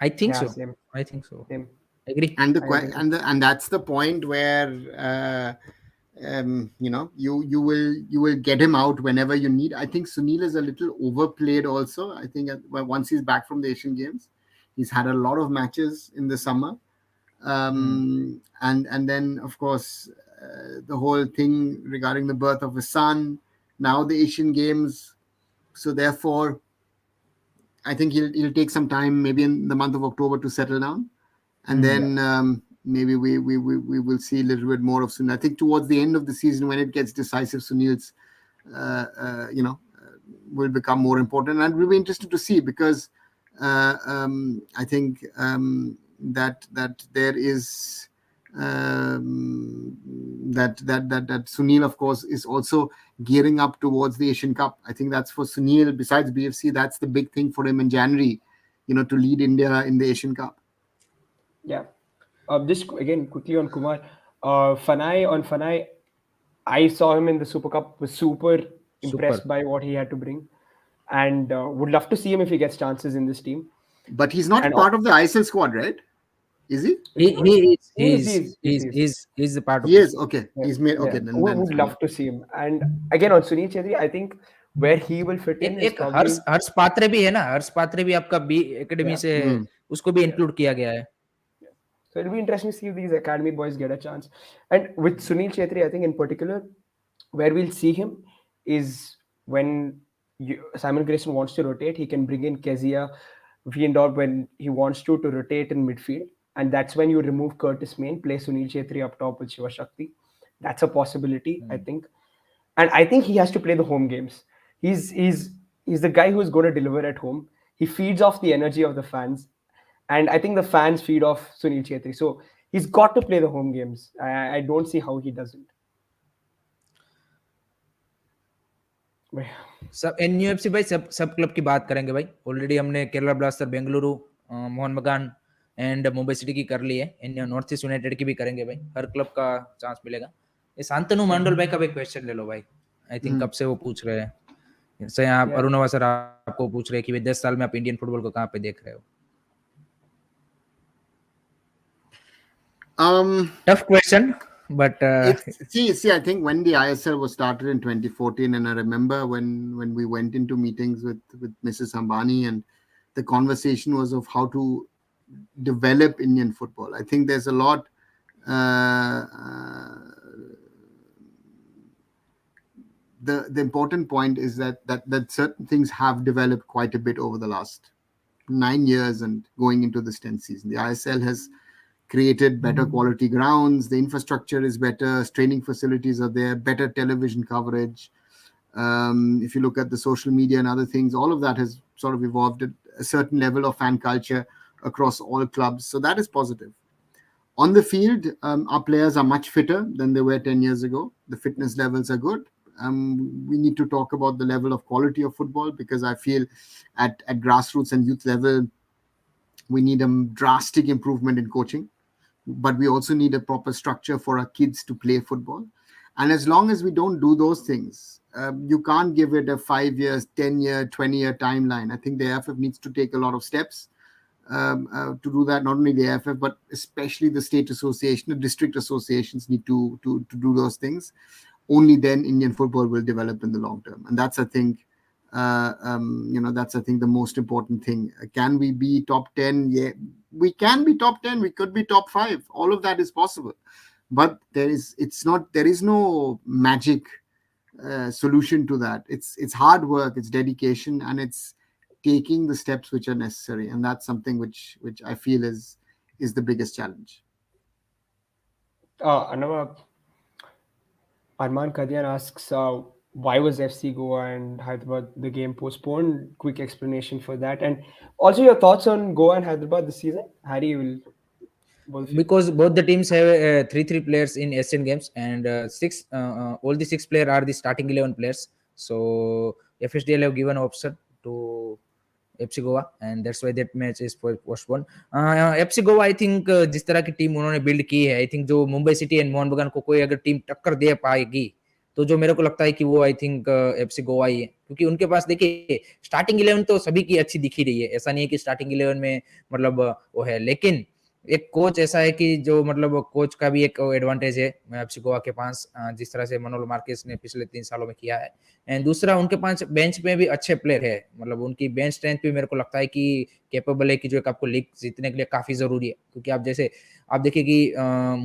I think Yeah, so. same, I think so. same. Agree. and I agree. and that's the point where you will get him out whenever you need. I think Sunil is a little overplayed also. I think once he's back from the Asian Games, he's had a lot of matches in the summer, and then of course the whole thing regarding the birth of his son, now the Asian Games. So therefore, I think he'll take some time, maybe in the month of October, to settle down, and then maybe we will see a little bit more of Sunil. I think towards the end of the season, when it gets decisive, Sunil's will become more important, and we'll be interested to see, because I think that there is that Sunil, of course, is also gearing up towards the Asian Cup. I think that's for Sunil. Besides BFC, that's the big thing for him in January, to lead India in the Asian Cup. Yeah. Just again quickly on Kumar. Fanai, I saw him in the Super Cup. Was super impressed by what he had to bring, and would love to see him if he gets chances in this team. But he's not And part of the ISL squad, right? Is he? He's the part of He it. is. Okay. Yeah, He's made. yeah. Okay. We Then would fine. love to see him. And again on Sunil Chhetri, I think where he will fit in is एक probably. हर्ष पात्रे भी है ना. हर्ष पात्रे भी आपका B academy से उसको भी include किया गया है. So it'll be interesting to see if these academy boys get a chance. And with Sunil Chhetri, I think in particular, where we'll see him is when Simon Grayson wants to rotate, he can bring in Kezia, Veendorp when he wants to rotate in midfield. And that's when you remove Curtis Main, play Sunil Chhetri up top with Shiva Shakti. That's a possibility, I think. And I think he has to play the home games. He's the guy who's going to deliver at home. He feeds off the energy of the fans, and I think the fans feed off Sunil Chhetri. So he's got to play the home games. I don't see how he doesn't. सब NUFC भाई सब club की बात करेंगे भाई. Already हमने Kerala blaster, Bengaluru, Mohan बगान and Mumbai city की कर ली है. नॉर्थ ईस्ट यूनाइटेड की भी करेंगे भाई. हर क्लब का चांस मिलेगा. ये शांतनु मंडल भाई का भी क्वेश्चन ले लो भाई. आई थिंक कब से वो पूछ रहे हैं. जैसे आप अरुणवा सर आपको पूछ रहे हैं कि 10 साल में आप इंडियन फुटबॉल को कहाँ पे देख रहे हो. Tough question, but see, I think when the ISL was started in 2014, and I remember when we went into meetings with Mrs. Ambani, and the conversation was of how to develop Indian football. I think there's a lot. The important point is that certain things have developed quite a bit over the last 9 years and going into this 10th season. The ISL has created better quality grounds, the infrastructure is better, training facilities are there, better television coverage. If you look at the social media and other things, all of that has sort of evolved at a certain level of fan culture across all clubs. So that is positive. On the field, our players are much fitter than they were 10 years ago. The fitness levels are good. We need to talk about the level of quality of football, because I feel at grassroots and youth level, we need a drastic improvement in coaching, but we also need a proper structure for our kids to play football. And as long as we don't do those things, you can't give it a 5 years, 10-year, 20-year timeline. I think the AFF needs to take a lot of steps to do that. Not only the AFF, but especially the state association, the district associations need to do those things. Only then Indian football will develop in the long term. And that's, I think, that's, I think, the most important thing. Can we be top 10? Yeah, we can be top 10. We could be top 5. All of that is possible. But there is no magic solution to that. It's hard work, it's dedication, and it's taking the steps which are necessary. And that's something which I feel is the biggest challenge. Arman Kadian asks, why was FC Goa and Hyderabad the game postponed? Quick explanation for that. And also your thoughts on Goa and Hyderabad this season? Harry will... Because both the teams have 3 players in Asian Games, and all the 6 players are the starting 11 players. So FSDL have given option to FC Goa, and that's why that match is postponed. FC Goa, I think जिस तरह की team उन्होंने build की है, I think जो Mumbai city and Mohan बगान को कोई अगर टीम टक्कर दे पाएगी, तो जो मेरे को लगता है कि वो आई थिंक FC गोवा ही है, क्योंकि उनके पास देखिए स्टार्टिंग 11 तो सभी की अच्छी दिख ही रही है. ऐसा नहीं है कि स्टार्टिंग 11 में मतलब वो है, लेकिन एक कोच ऐसा है कि जो मतलब कोच का भी एक एडवांटेज है FC गोवा के पास, जिस तरह से मनोल मार्केस ने पिछले 3 सालों में किया है. एंड दूसरा, उनके पास बेंच में भी अच्छे प्लेयर है, मतलब उनकी बेंच स्ट्रेंथ भी मेरे को लगता है कि कैपेबल है कि जो एक आपको लीग जीतने के लिए काफी जरूरी है. क्योंकि आप देखिए कि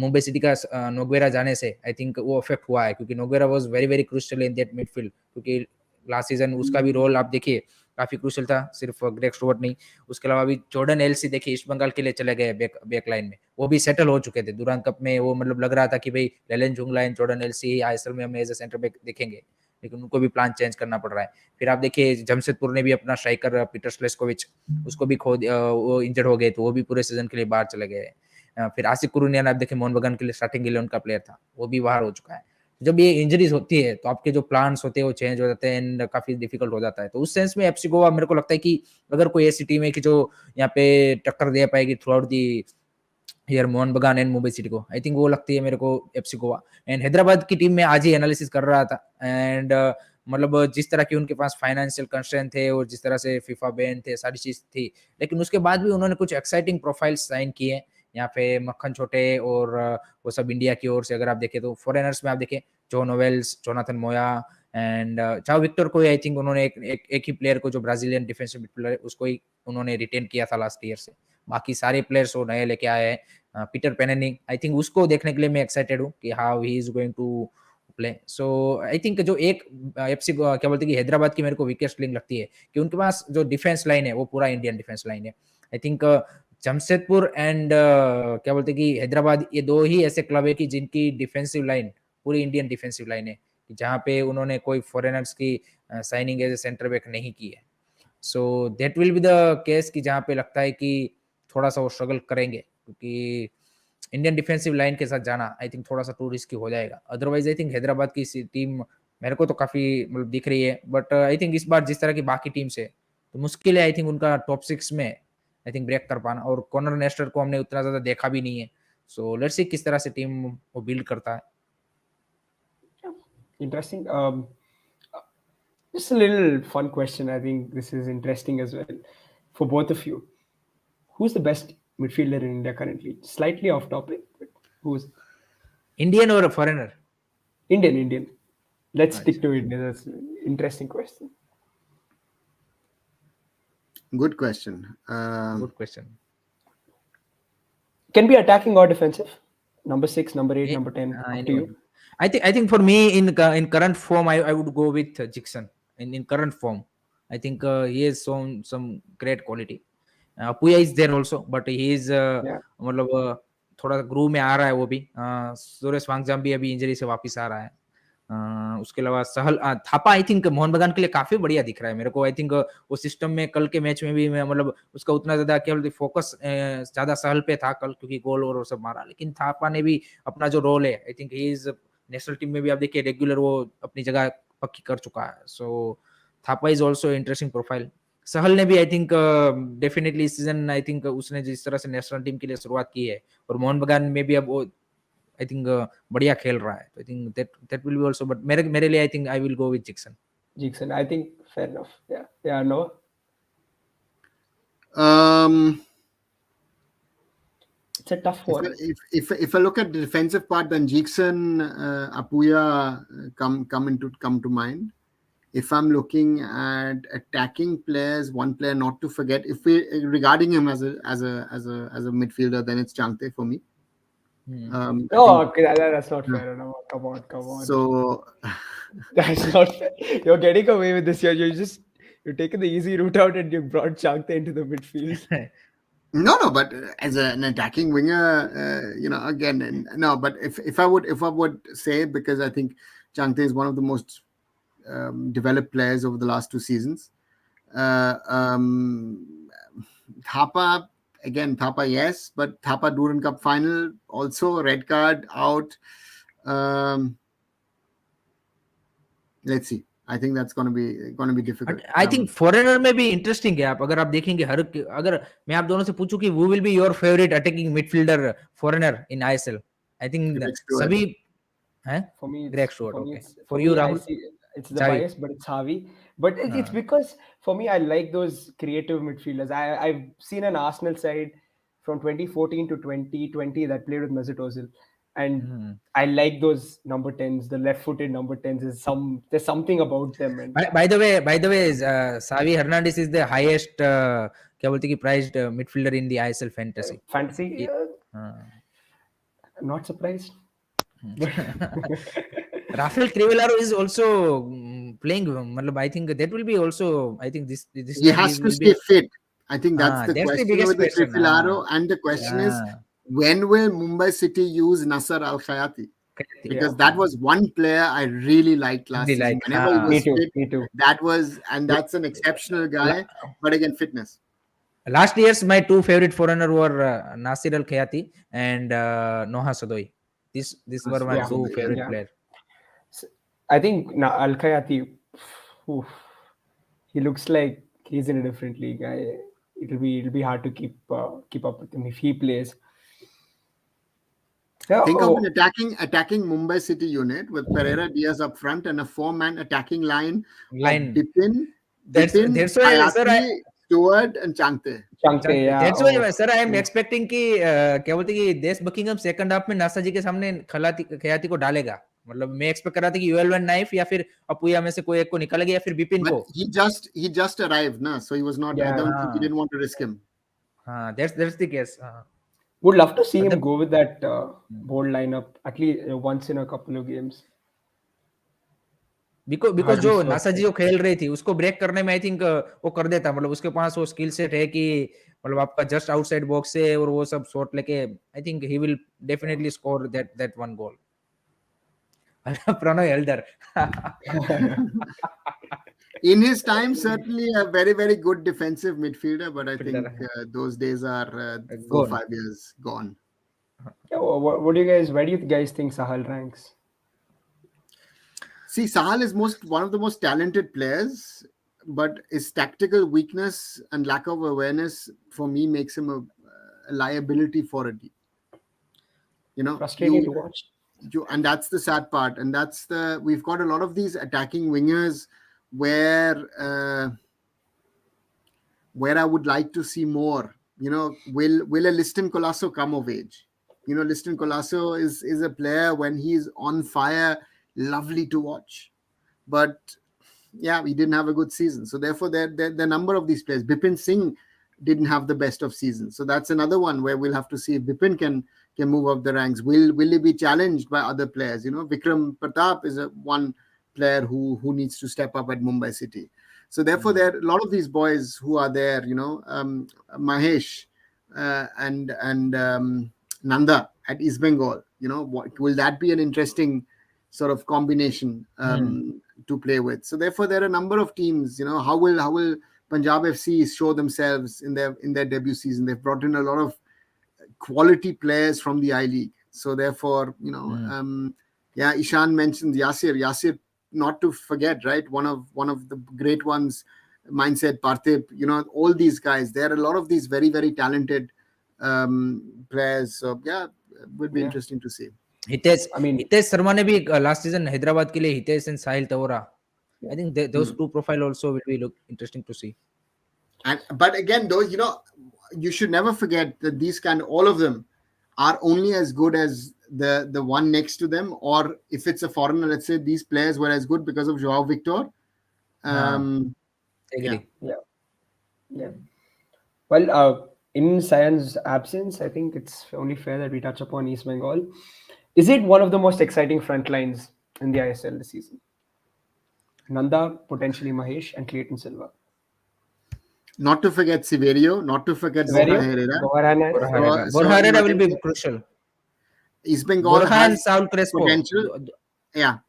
मुंबई सिटी का नोगवेरा जाने से आई थिंक वो अफेक्ट हुआ है, क्योंकि Nogueira was very very crucial in that midfield, क्योंकि लास्ट सीजन उसका भी रोल आप देखिए काफी क्रूशियल था, सिर्फ ग्रेग स्टुअर्ट नहीं. उसके अलावा भी जॉर्डन एलसी देखिए ईस्ट बंगाल के लिए चले गए बैक लाइन में, वो भी सेटल हो चुके थे. दुरान कप में वो मतलब लग रहा था कि भाई लेलन Jungla and Jordan LC ISL में हमें एज ए सेंटर बैक देखेंगे, लेकिन उनको भी प्लान चेंज करना पड़ रहा है. फिर आप देखिए जमशेदपुर ने भी अपना स्ट्राइकर पीटर स्लेस्कोविच, उसको भी वो इंजर्ड हो गए, तो वो भी पूरे सीजन के लिए बाहर चले गए. फिर आसिफ कुरुनियान आप देखिए मोहन बगान के लिए स्टार्टिंग 11 का प्लेयर था, वो भी बाहर हो चुका है. जब ये इंजरीज होती है तो आपके जो प्लान्स होते हैं वो चेंज हो जाते हैं एंड काफी डिफिकल्ट हो जाता है. तो उस सेंस में एफसी गोवा मेरे को लगता है कि अगर कोई ऐसी टीम है कि जो यहाँ पे टक्कर दे पाएगी through out the year Mohan बगान एंड मुंबई सिटी को, आई थिंक वो लगती है मेरे को एफसी गोवा. एंड हैदराबाद की टीम में आज ही एनालिसिस कर रहा था, एंड मतलब जिस तरह की उनके पास फाइनेंशियल कंस्ट्रेंट थे और जिस तरह से फीफा बैन थे, सारी चीज थी, लेकिन उसके बाद भी उन्होंने कुछ एक्साइटिंग प्रोफाइल्स साइन किए यहाँ पे. मक्खन छोटे और वो सब इंडिया की ओर से अगर आप देखें तो फॉरेनर्स में आप देखें जो नोवेल्स, Jonathan Moya and Chao Victor को आई थिंक उन्होंने एक ही प्लेयर को जो ब्राजीलियन डिफेंसिव मिडफील्डर है उसको ही उन्होंने रिटेन किया था लास्ट ईयर से. बाकी सारे प्लेयर्स वो नए लेके आए हैं. पीटर पेनेनिंग, आई थिंक उसको देखने के लिए मैं एक्साइटेड हूँ कि how he is going to play. So I think जो एक एफसी क्या बोलते हैं कि हैदराबाद की मेरे को वीकेस्ट लिंक लगती है कि उनके पास जो डिफेंस लाइन है वो पूरा इंडियन डिफेंस लाइन है. आई थिंक जमशेदपुर एंड क्या बोलते हैं कि हैदराबाद, ये दो ही ऐसे क्लब है कि जिनकी डिफेंसिव लाइन पूरी इंडियन डिफेंसिव लाइन है, जहाँ पे उन्होंने कोई फॉरेनर्स की signing as a centre back नहीं की है. So that will be the case कि जहाँ पे लगता है कि थोड़ा सा वो स्ट्रगल करेंगे, क्योंकि इंडियन डिफेंसिव लाइन के साथ जाना आई थिंक थोड़ा सा टू रिस्की हो जाएगा. अदरवाइज आई थिंक हैदराबाद की टीम मेरे को तो काफी मतलब दिख रही है, बट आई थिंक इस बार जिस तरह की बाकी टीम से तो मुश्किल है आई थिंक उनका टॉप 6 में आई थिंक ब्रेक कर पाना. और कॉर्नर नेस्टर को हमने उतना ज्यादा देखा भी नहीं है, सो लेट्स सी किस तरह से टीम वो बिल्ड करता है. Interesting. Just a little fun question. I think this is interesting as well for both of you. Who's the best midfielder in India currently? Slightly off topic, but who's Indian or a foreigner? Indian. Let's stick to India. That's an interesting question. Good question. Good question. Can be attacking or defensive. Number 6, number 8, number 10. Up to you. I think for me in current form I would go with Jixon. In current form, I think he has shown some great quality. Puya is there also, but he is मतलब थोड़ा ग्रू में आ रहा है वो भी. सुरेश वांगजाम भी अभी injury से वापस आ रहा है. उसके अलावा सहल थापा आई थिंक मोहन बगान के लिए काफी बढ़िया दिख रहा है मेरे को. आई थिंक वो सिस्टम में कल के मैच में भी मैं मतलब उसका उतना ज्यादा क्या बोलते फोकस ज्यादा सहल पे था कल, क्योंकि गोल और सब मारा, लेकिन थापा ने भी अपना जो रोल है I think he is national team में भी आप देखिए रेगुलर वो अपनी जगह पक्की कर चुका है. So Thapa is also interesting profile. Sahal ने भी आई थिंक डेफिनेटली इस सीजन आई थिंक उसने जिस तरह से नेशनल टीम के लिए शुरुआत की है और मोहन बगान में भी अब वो आई थिंक बढ़िया खेल रहा है. I think that will be also, but मेरे लिए I think I will go with Jigson, I think fair enough. Yeah, no. It's a tough one. If I look at the defensive part, then Jigson, Apuya come to mind. If I'm looking at attacking players, one player not to forget, if we regarding him as a midfielder, then it's Changte for me. Okay, that's not fair. No, come on. So that's not fair. You're getting away with this. You're taking the easy route out and you brought Changte into the midfield. No, but as an attacking winger, again, no. But if I would say, because I think Changte is one of the most developed players over the last 2 seasons. Thapa, yes, but Thapa Duran Cup final also, red card out. Let's see. I think that's going to be difficult. I think foreigner में भी interesting है. आप अगर आप देखेंगे अगर मैं आप दोनों से पूछूं कि who will be your favorite attacking midfielder foreigner in ISL, I think सभी हैं. For me, Greg Stewart. Okay. For me, you, Rahul? It's the bias, but it's Xavi. But it's because for me, I like those creative midfielders. I've seen an Arsenal side from 2014 to 2020 that played with Mesut Ozil, and I like those number 10s. The left-footed number 10s there's something about them. And by the way, Xavi Hernandez is the highest क्या बोलते हैं कि prized midfielder in the ISL fantasy. I'm not surprised. Rafael Crivellaro is also playing. I think that will be also. I think this he has to stay fit. I think that's the question biggest with question. Crivellaro, and the question is, when will Mumbai City use Nasser Al Khayyati? Because that was one player I really liked last season. Whenever he was fit, me too. That's an exceptional guy. But again, fitness. Last year's my 2 favorite foreigner were Nasir Al Khayyati and Noha Sadoi. These were my 2 favorite players. I think Al Khayyati, he looks like he's in a different league. It'll be hard to keep up with him if he plays. Think of an attacking Mumbai City unit with Pereira Diaz up front and a 4-man attacking line. Bipin, that's why, sir, Stewart and Changte. Yeah. That's why, sir, I am expecting कि क्या बोलते हैं कि देश Buckingham second half में NASA जी के सामने खयाती को डालेगा. मतलब मैं एक्सपेक्ट कर रहा था कि यूएल वन नाइफ या फिर अपुया में से कोई एक को निकालेगा या फिर बिपिन को. He just arrived, na, so he was not. I don't think he didn't want to risk him. That's the case. Would love to see him go with that bold lineup at least once in a couple of games. Because जो NASA जी जो खेल रही थी उसको break करने में आई think वो कर देता. मतलब उसके पास वो स्किल सेट है कि मतलब आपका जस्ट आउटसाइड बॉक्स से और वो सब शॉट लेके I think he will definitely score that one goal. Pranoy Elder. In his time, certainly a very, very good defensive midfielder, but I think those days are 4 or 5 years gone. Where do you guys think Sahal ranks? See, Sahal is one of the most talented players, but his tactical weakness and lack of awareness for me makes him a liability for a team. Frustrating to watch. And that's the sad part. And we've got a lot of these attacking wingers where I would like to see more. Will a Liston Colasso come of age? Liston Colasso is a player when he's on fire, lovely to watch. But yeah, he didn't have a good season. So therefore, the number of these players, Bipin Singh didn't have the best of seasons. So that's another one where we'll have to see if Bipin can move up the ranks. Will he be challenged by other players? Vikram Pratap is one player who needs to step up at Mumbai City. So therefore, there are a lot of these boys who are there. Mahesh and Nanda at East Bengal. Will that be an interesting sort of combination to play with? So therefore, there are a number of teams. How will Punjab FC show themselves in their debut season? They've brought in a lot of quality players from the I League. So therefore, Yeah, Ishan mentions Yasir, not to forget, right? One of the great ones, Mindset, Partip, all these guys. There are a lot of these very, very talented players. So yeah, it would be interesting to see. Hitesh Sharma ने भी last season Hyderabad के लिए Hitesh and Sahil Tavora. I think those two profile also will be look interesting to see. But again, those you should never forget that all of them are only as good as the one next to them, or if it's a foreigner, let's say these players were as good because of Joao Victor. Agree. Yeah. Well, in Sayan's absence, I think it's only fair that we touch upon East Bengal. Is it one of the most exciting front lines in the ISL this season? Nanda, potentially Mahesh, and Clayton Silva. Not to forget Severio, not to forget Borja Herrera. Borja Herrera will be crucial. East Bengal has Saul Crespo. Potential. Yeah.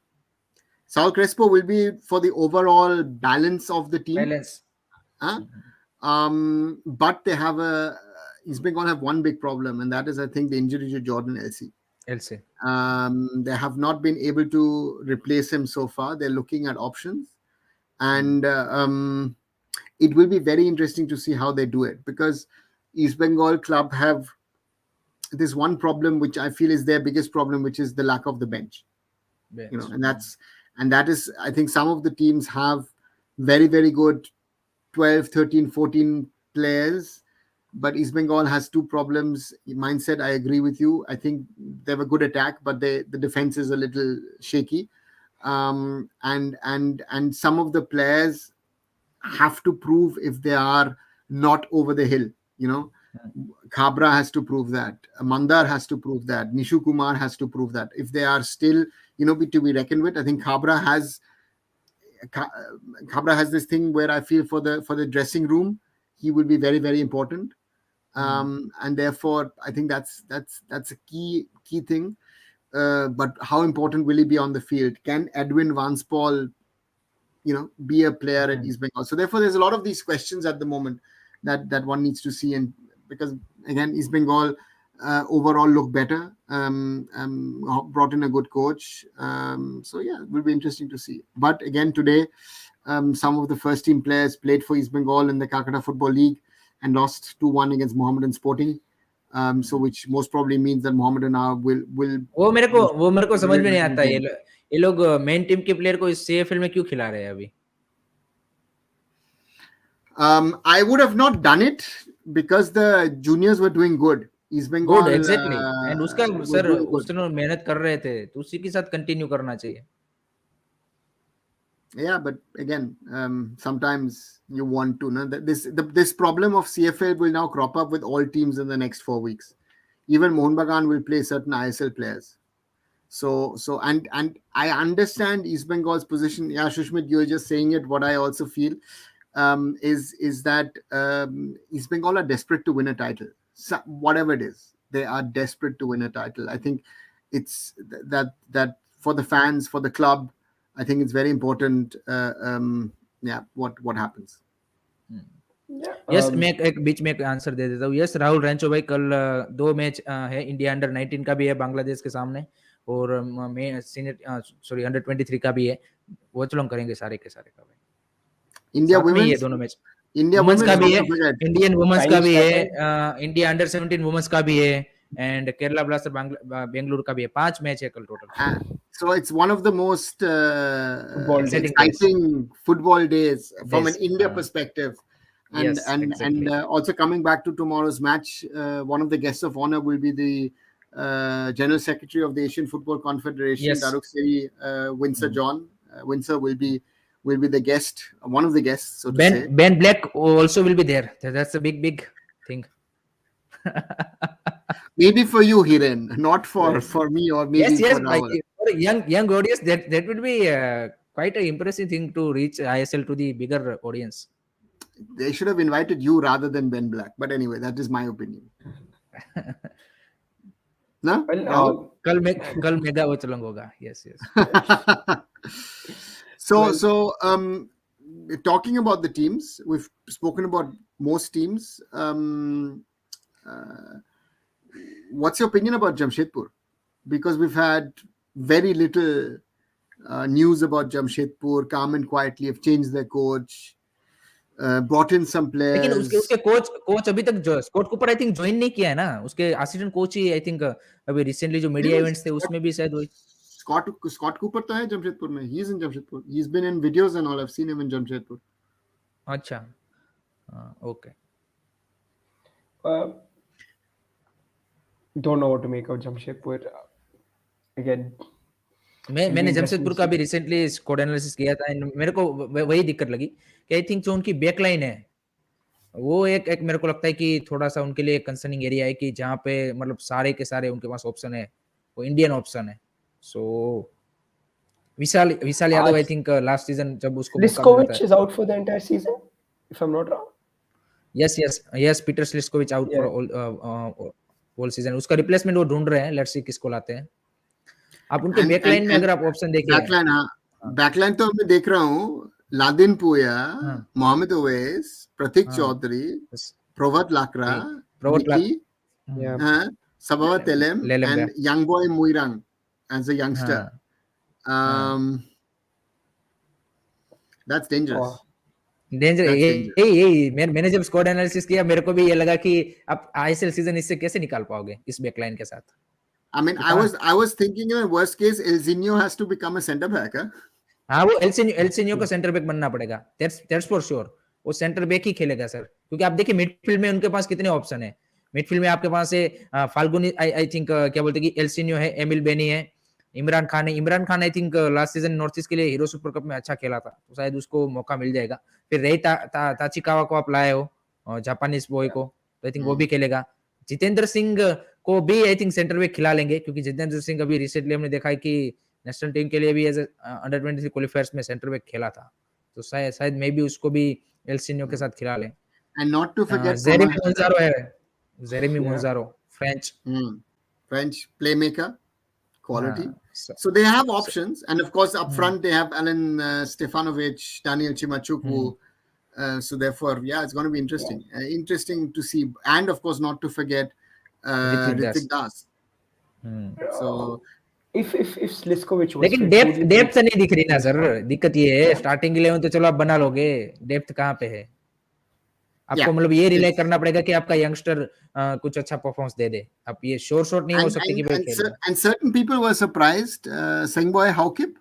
Saul Crespo will be for the overall balance of the team. But they have East Bengal have one big problem, and that is, I think, the injury to Jordan LC. They have not been able to replace him so far. They're looking at options, and it will be very interesting to see how they do it, because East Bengal club have this one problem, which I feel is their biggest problem, which is the lack of the bench. And that is, I think some of the teams have very, very good 12, 13, 14 players, but East Bengal has two problems. Mindset, I agree with you. I think they have a good attack, but the defense is a little shaky. And some of the players have to prove if they are not over the hill. Khabra has to prove that. Mandar has to prove that. Nishu Kumar has to prove that. If they are still, to be reckoned with, I think Khabra has this thing where I feel for the dressing room, he will be very, very important. And therefore, I think that's a key thing. But how important will he be on the field? Can Edwin Vanspal, be a player at East Bengal? So therefore, there's a lot of these questions at the moment that one needs to see, and because again, East Bengal overall look better, brought in a good coach. So yeah, it will be interesting to see. But again, today, some of the first team players played for East Bengal in the Calcutta Football League and lost 2-1 against Mohammedan Sporting. So which most probably means that Mohammedan will वो मेरे को समझ में नहीं आता, ये लोग main team के प्लेयर को इस CFL में क्यों खिला रहे हैं अभी? I would have not done it because the juniors were doing good. East Bengal, good, exactly. And उसका सर उसने मेहनत कर रहे थे, तो उसी के साथ कंटिन्यू करना चाहिए. Yeah, but again, sometimes you want to. This problem of CFL will now crop up with all teams in the next 4 weeks. Even Mohun Bagan will play certain ISL players. So and I understand East Bengal's position. Yeah, Shushmit, you're just saying it. What I also feel is that East Bengal are desperate to win a title. So, whatever it is, they are desperate to win a title. I think it's that for the fans, for the club, I think it's very important. What happens. Yes मैं एक बीच में एक answer दे देता हूँ. Yes Rahul Rancho भाई, कल 2 match है. India under 19 का भी है बांग्लादेश के सामने, और अंडर 23 का भी है. वो चलो हम करेंगे सारे के सारे का भाई. इंडिया वुमेन्स, ये दोनों मैच इंडिया वुमेन्स का भी है, इंडियन वुमेन्स का भी है, इंडिया अंडर 17 वुमेन्स का भी है, एंड केरला ब्लास्टर बेंगलुरु का भी है. 5 मैच है कल total. So it's one of the most exciting football days from an India perspective. And yes, exactly. Also coming back to tomorrow's match, one of the guests of honor will be the General Secretary of the Asian Football Confederation, yes. Daruk Seri Windsor John. Windsor will be the guest, one of the guests. So to say. Ben Black also will be there. That's a big thing. Maybe for you, Hiren, not for me, or maybe for Rahul. For young audience, that would be quite an impressive thing to reach ISL to the bigger audience. They should have invited you rather than Ben Black. But anyway, that is my opinion. No? Well, kal mega Vachalang hoga. Yes. So talking about the teams, we've spoken about most teams. What's your opinion about Jamshedpur? Because we've had very little news about Jamshedpur. Calm and quietly have changed their coach, brought in some लेकिन उसके players. उसके coach अभी तक जो Scott Cooper I think join नहीं किया है ना, उसके असिस्टेंट कोच ही आई थिंक अभी रिसेंटली जो मीडिया इवेंट्स थे उसमें भी शायद वही Scott Cooper तो है जमशेदपुर में. He's in Jamshedpur. He's been in videos and all. I've seen him in Jamshedpur. अच्छा okay. Don't know what to make of Jamshedpur. Again, मैंने जमशेदपुर का भी रिसेंटली स्क्वाड एनालिसिस किया था and मेरे को वही दिक्कत लगी कि आई थिंक जो उनकी बैकलाइन है वो एक मेरे को लगता है कि थोड़ा सा उनके लिए कंसर्निंग एरिया है कि जहाँ पे मतलब सारे के सारे उनके पास ऑप्शन है वो इंडियन ऑप्शन है. So Vishal Yadav I think last season जब उसको मौका मिला Liskovic is out for the entire season, if I'm not wrong. Yes Peter Sliskovic out for whole season. उसका रिप्लेसमेंट वो ढूंढ रहे हैं. लेट्स सी किसको लाते हैं. आप उनके बैकलाइन में अगर आप ऑप्शन देखिए बैकलाइन तो मैं देख रहा हूँ. Laldinpuia, Mohammad Owais, Prateek Chaudhary, Pravat Lakra, Vicky, Sabawa Telem, and young boy Muirang as a youngster. That's dangerous. यही मैंने जब स्क्वाड एनालिसिस किया मेरे को भी ये लगा कि आप आईएसएल सीजन इससे कैसे निकाल पाओगे इस बैकलाइन के साथ. I mean, I was thinking in the worst case, Elzinho has to become a centre back. हाँ वो एल्सिन्यो को सेंटर बैक बनना पड़ेगा. That's for sure. वो सेंटर बैक ही खेलेगा सर, क्योंकि आप देखिए मिडफील्ड में उनके पास कितने ऑप्शन है. मिडफील्ड में आपके पास है फाल्गुनी आई थिंक क्या बोलते हैं कि एल्सिन्यो है, एमिल बेनी है, इमरान खान आई think last season north east के लिए हीरो सुपर कप में अच्छा खेला था, तो शायद उसको मौका मिल जाएगा. फिर रही ताचिकावा को आप लाए हो जापानीज बॉय को, तो आई थिंक वो भी खेलेगा. जितेंद्र सिंह को भी आई थिंक सेंटर बैक खिला लेंगे, क्योंकि जितेंद्र सिंह अभी रिसेंटली हमने देखा है कि नेशनल टीम के लिए भी एज अंडर 23 क्वालिफायर्स में सेंटर बैक खेला था, तो शायद मे भी उसको भी एल्सिन्यो के साथ खिला लें. And not to forget Jeremy Manzorro French playmaker quality. So they have options, and of course up front they have Alan Stefanovic, Daniel Chimachukwu. So therefore, yeah, it's going to be interesting. Interesting to see, and of course not to forget Hrithik Das. So if Liskovic was लेकिन depth नहीं दिख रही ना sir. दिक्कत ये है starting 11 तो चलो आप बना लोगे, डेप्थ कहाँ पे है. आपको मतलब ये रिलाई करना पड़ेगा कि आपका यंगस्टर कुछ अच्छा परफॉर्मेंस दे दे. आप ये शॉर्ट नहीं हो सकते कि भाई. And certain people were surprised, Sengboy Haukip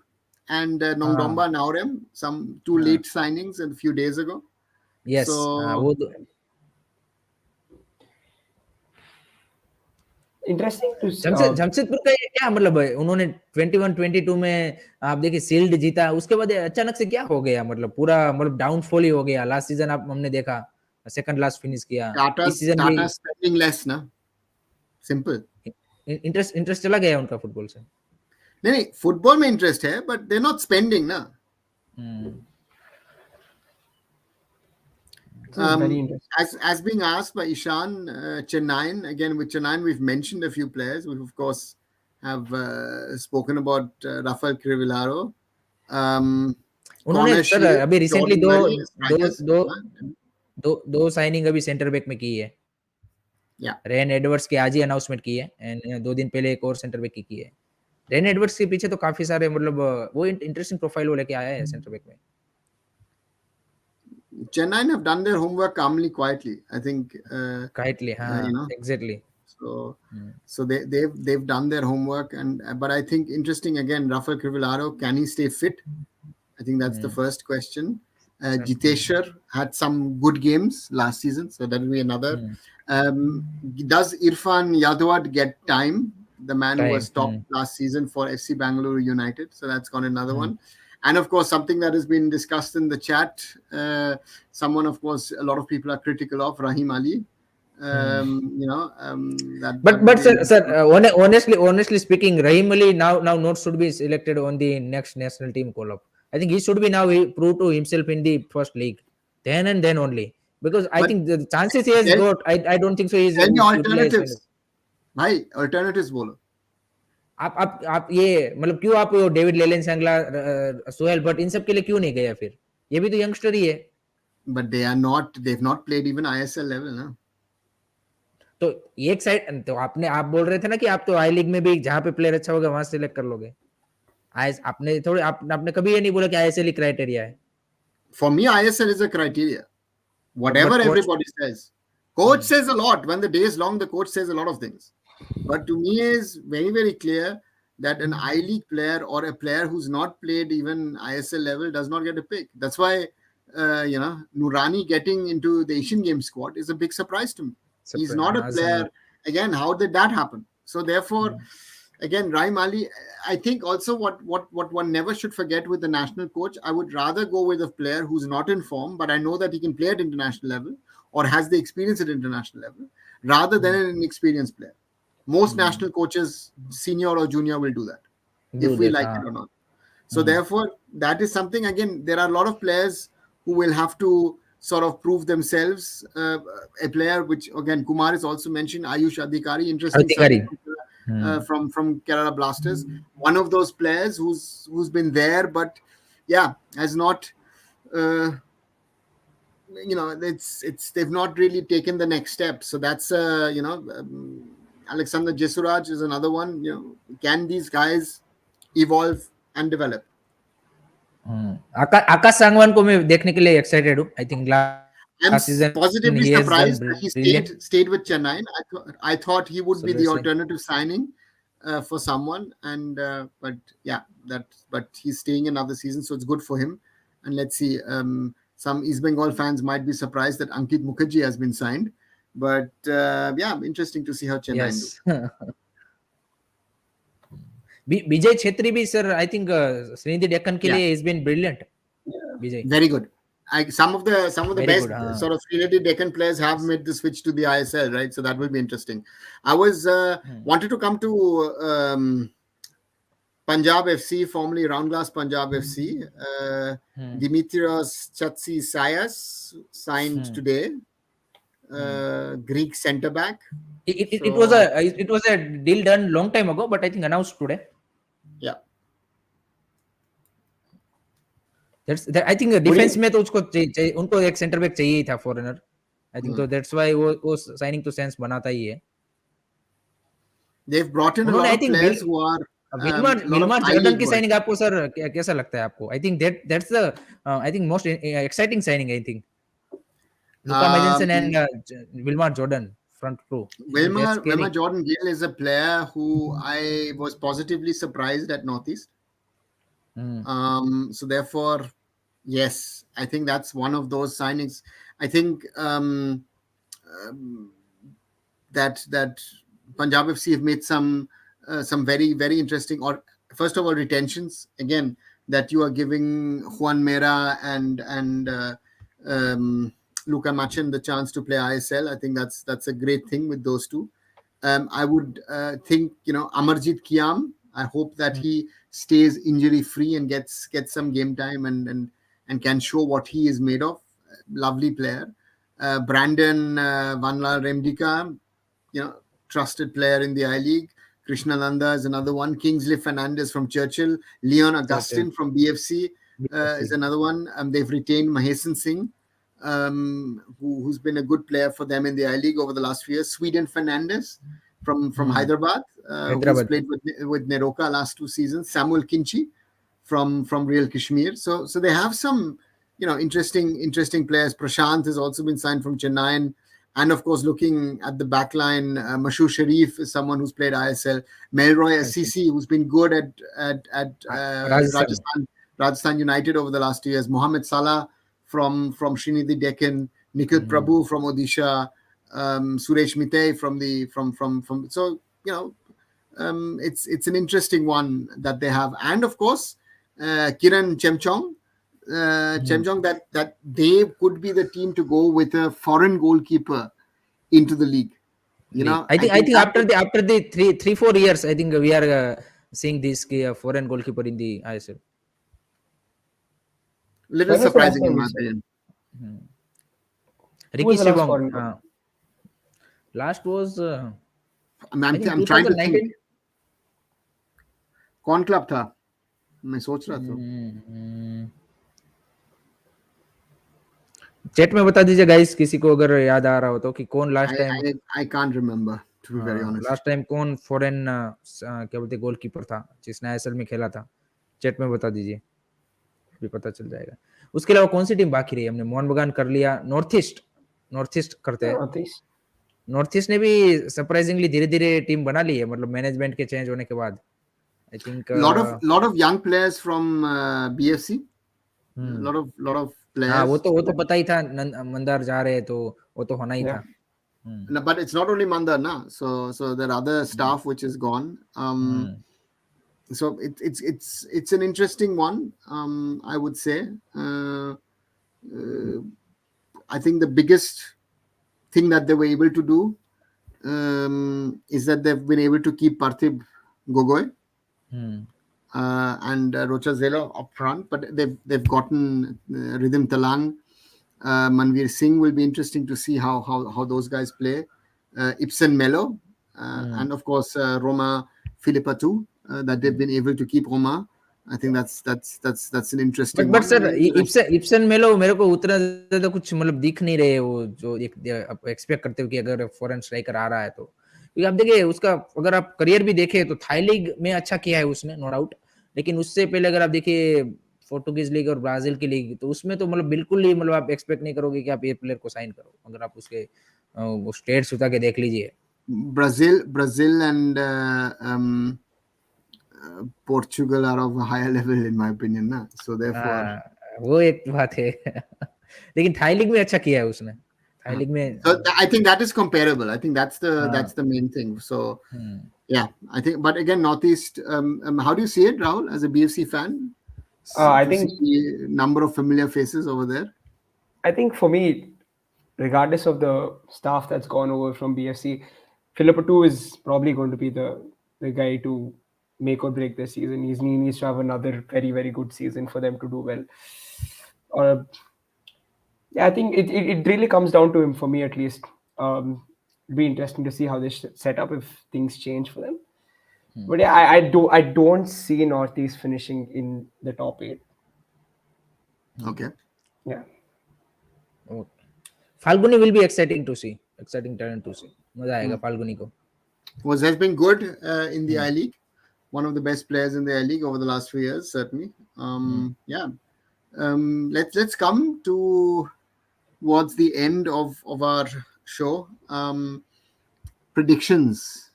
and Nongdomba Naurem, some 2 late signings a few days ago. Yes, so interesting to Jamshedpur का ये क्या मतलब है, उन्होंने 21-22 में आप देखिए सील्ड जीता, उसके बाद अचानक से क्या हो गया, मतलब पूरा मतलब डाउनफॉल ही हो गया. लास्ट सीजन आप हमने देखा सेकंड लास्ट फिनिश किया. इस सीजन भी spending less ना, सिंपल. इंटरेस्ट चला गया उनका फुटबॉल से. नहीं फुटबॉल में इंटरेस्ट है, बट दे नॉट स्पेंडिंग ना. As being asked by Ishan, Chennaiyin, again with Chennaiyin we've mentioned a few players. We of course have spoken about Rafael Crivellaro. उन्होंने sir अभी रिसेंटली दो signing अभी centre back में की है. Rain Edwards की आज ही अनाउंसमेंट की है, एंड 2 दिन पहले एक और सेंटर बैक की है. रेन एडवर्ड्स के पीछे तो काफी सारे मतलब वो इंटरेस्टिंग प्रोफाइल वो लेके आया है सेंटर बैक में. Chennaiyin have done their homework calmly, quietly. I think. Quietly, exactly. So they've done their homework, but I think interesting again. Rafael Crivellaro, can he stay fit? I think that's the first question. Jiteshwar had some good games last season, so that will be another. Does Irfan Yadwad get time? The man who was top last season for FC Bangalore United, so that's gone another one. And of course, something that has been discussed in the chat, someone, of course, a lot of people are critical of Rahim Ali. But sir, honestly speaking, Rahim Ali now not should be selected on the next national team call-up. I think he should be now prove to himself in the first league, then and then only, because I think the chances he has got, I don't think so. He's any alternatives? Bhai, alternatives bolo. आप ये मतलब क्यों आप David लेलेन सैंगला, सोहेल भट्ट, इन सब के लिए क्यों नहीं गया? फिर ये भी तो यंगस्टर ही है. But they've not played even ISL level, ना. तो एक साइड तो आप बोल रहे थे ना कि आप तो आई लीग में भी जहाँ पे प्लेयर अच्छा होगा वहां सिलेक्ट कर लोगे। आपने कभी ये नहीं बोला कि आईएसएल ही क्राइटेरिया है। For me, ISL is a criteria. Whatever But coach, everybody says. Coach says a lot. When the day is long, the coach says a lot of things. But to me, is very, very clear that an I League player or a player who's not played even ISL level does not get a pick. That's why, Nurani getting into the Asian Games squad is a big surprise to me. He's not a player. Again, how did that happen? So therefore, again, Raim Ali, I think also what one never should forget with the national coach, I would rather go with a player who's not in form, but I know that he can play at international level or has the experience at international level, rather than an inexperienced player. Most national coaches, senior or junior, will do that if we like it or not. So therefore, that is something, again, there are a lot of players who will have to sort of prove themselves. A player which, again, Kumar is also mentioned, Ayush Adhikari, interesting signing from Kerala Blasters. One of those players who's been there, but has not, they've not really taken the next step. So that's Alexander Jesuraj is another one. Can these guys evolve and develop? आकाश सांगवान को मैं देखने के लिए excited हूँ। I think I'm positively surprised that he stayed with Chennai. I thought he would be the alternative signing for someone, and but he's staying another season, so it's good for him. And let's see. Some East Bengal fans might be surprised that Ankit Mukherjee has been signed, but interesting to see how Chennai do. Vijay Chhetri bhi, sir, I think Srinidhi Deccan ke liye has been brilliant. Vijay. Very good. Some of the best sort of Trinity Deccan players have made the switch to the ISL, right? So that will be interesting. I was wanted to come to Punjab FC, formerly Roundglass Punjab FC. Dimitrios Chatsisayas signed today. Greek centre back. It was a deal done long time ago, but I think announced today. Yeah. I think defence में तो उनको एक centre back चाहिए ही था foreigner. I think so that's why वो signing तो sense बनाता ही है. They've brought in a lot of players who are Wilmar Jordan की साइनिंग आपको सर कैसा लगता है आपको? I think that's the I think most exciting signing. I think Luka Majensen and Wilmar Jordan front row. Wilmar Jordan Gill is a player who I was positively surprised at NorthEast. So therefore, yes, I think that's one of those signings. I think that Punjab FC have made some very, very interesting, or first of all, retentions. Again, that you are giving Juan Mera and Luka Machen the chance to play ISL. I think that's a great thing with those two. I would think, Amarjit Kiam, I hope that he stays injury free and gets some game time and can show what he is made of. Lovely player. Brandon Vanla Remdika, trusted player in the I League. Krishnananda is another one. Kingsley Fernandez from Churchill. Leon Augustine from BFC is another one. They've retained Mahesan Singh, who's been a good player for them in the I League over the last few years. Sweden Fernandez from Hyderabad, who's played with Neroka last 2 seasons. Samuel Kinchi from Real Kashmir. So they have some interesting players. Prashant has also been signed from Chennai. And of course, looking at the back line, Mashoor Sharif is someone who's played ISL. Melroy Assisi, who's been good at Rajasthan United over the last 2 years. Mohamed Salah from Srinidhi Deccan. Nikhil Prabhu from Odisha. Suresh Mitay from so it's an interesting one that they have. And of course, Kiran Chemchong. Chemchong, that they could be the team to go with a foreign goalkeeper into the league. I think after the 3-4 years, I think we are seeing this foreign goalkeeper in the ISL. Little surprising in my opinion. Ricky Sibong. Last was I'm trying to think. कौन club था? मैं सोच रहा था. Chat में बता दीजिए guys, किसी को अगर याद आ रहा हो तो, कि कौन last time I can't remember, to be very honest. Last time कौन फॉरेन क्या बोलते गोलकीपर था जिसने आईएसएल में खेला था। चैट में बता दीजिए, भी पता चल जाएगा। उसके अलावा कौन सी टीम बाकी रही? हमने मोहन बगान कर लिया, नॉर्थ ईस्ट करते हैं। Northeast. नॉर्थ ईस्ट ने भी सरप्राइजिंगली धीरे धीरे टीम बना ली है, मतलब मैनेजमेंट के चेंज होने के बाद। I think lot of young players from BFC. Lot of हाँ, players. वो तो पता ही था, मंदार जा रहे हैं तो वो तो होना ही Yeah. था। No, but it's not only Mandar, na. So there are other staff which is gone. So it's an interesting one. I would say. I think the biggest thing that they were able to do is that they've been able to keep Parthib Gogoi and Rocha Zelo up front, but they've gotten Rhythm Talang. Manveer Singh will be interesting to see how those guys play. Ibsen Mello, and of course Roma Philippa too. That they've been able to keep Roma. I think that's an interesting but one. Sir Ibsen मेलो मेरे को उतना ज्यादा कुछ मतलब दिख नहीं रहे वो जो एक्सपेक्ट करते हो कि अगर फॉरेन स्ट्राइकर आ रहा है तो। क्योंकि आप देखिए उसका, अगर आप करियर भी देखें तो थाई लीग में अच्छा किया है उसने, नो डाउट, लेकिन उससे पहले अगर आप देखिए पोर्टुगीज लीग और ब्राजील की लीग, तो उसमें तो मतलब बिल्कुल ही मतलब आप एक्सपेक्ट नहीं करोगे कि आप ये प्लेयर को साइन करो। अगर आप उसके वो स्टेट्स उठा के देख लीजिए। Brazil and Portugal are of a higher level in my opinion, na. So therefore, वो एक बात है। लेकिन थाई लीग में अच्छा किया है उसने, थाई लीग में। so I think that is comparable. I think that's the main thing. So yeah, I think. But again, Northeast. How do you see it, Rahul, as a BFC fan? I To think see a number of familiar faces over there. I think for me, regardless of the staff that's gone over from BFC, Philippa 2 is probably going to be the guy to make or break this season. He needs to have another very, very good season for them to do well. Yeah, I think it really comes down to him for me at least. It'll be interesting to see how they set up if things change for them. But yeah, I don't see Northeast finishing in the top 8. Okay. Yeah. Falguni will be exciting to see, exciting talent to see. मजा आएगा फाल्गुनी को। Has been good in the I League. One of the best players in the I League over the last few years, certainly. Yeah. Let's come towards the end of our show. Predictions.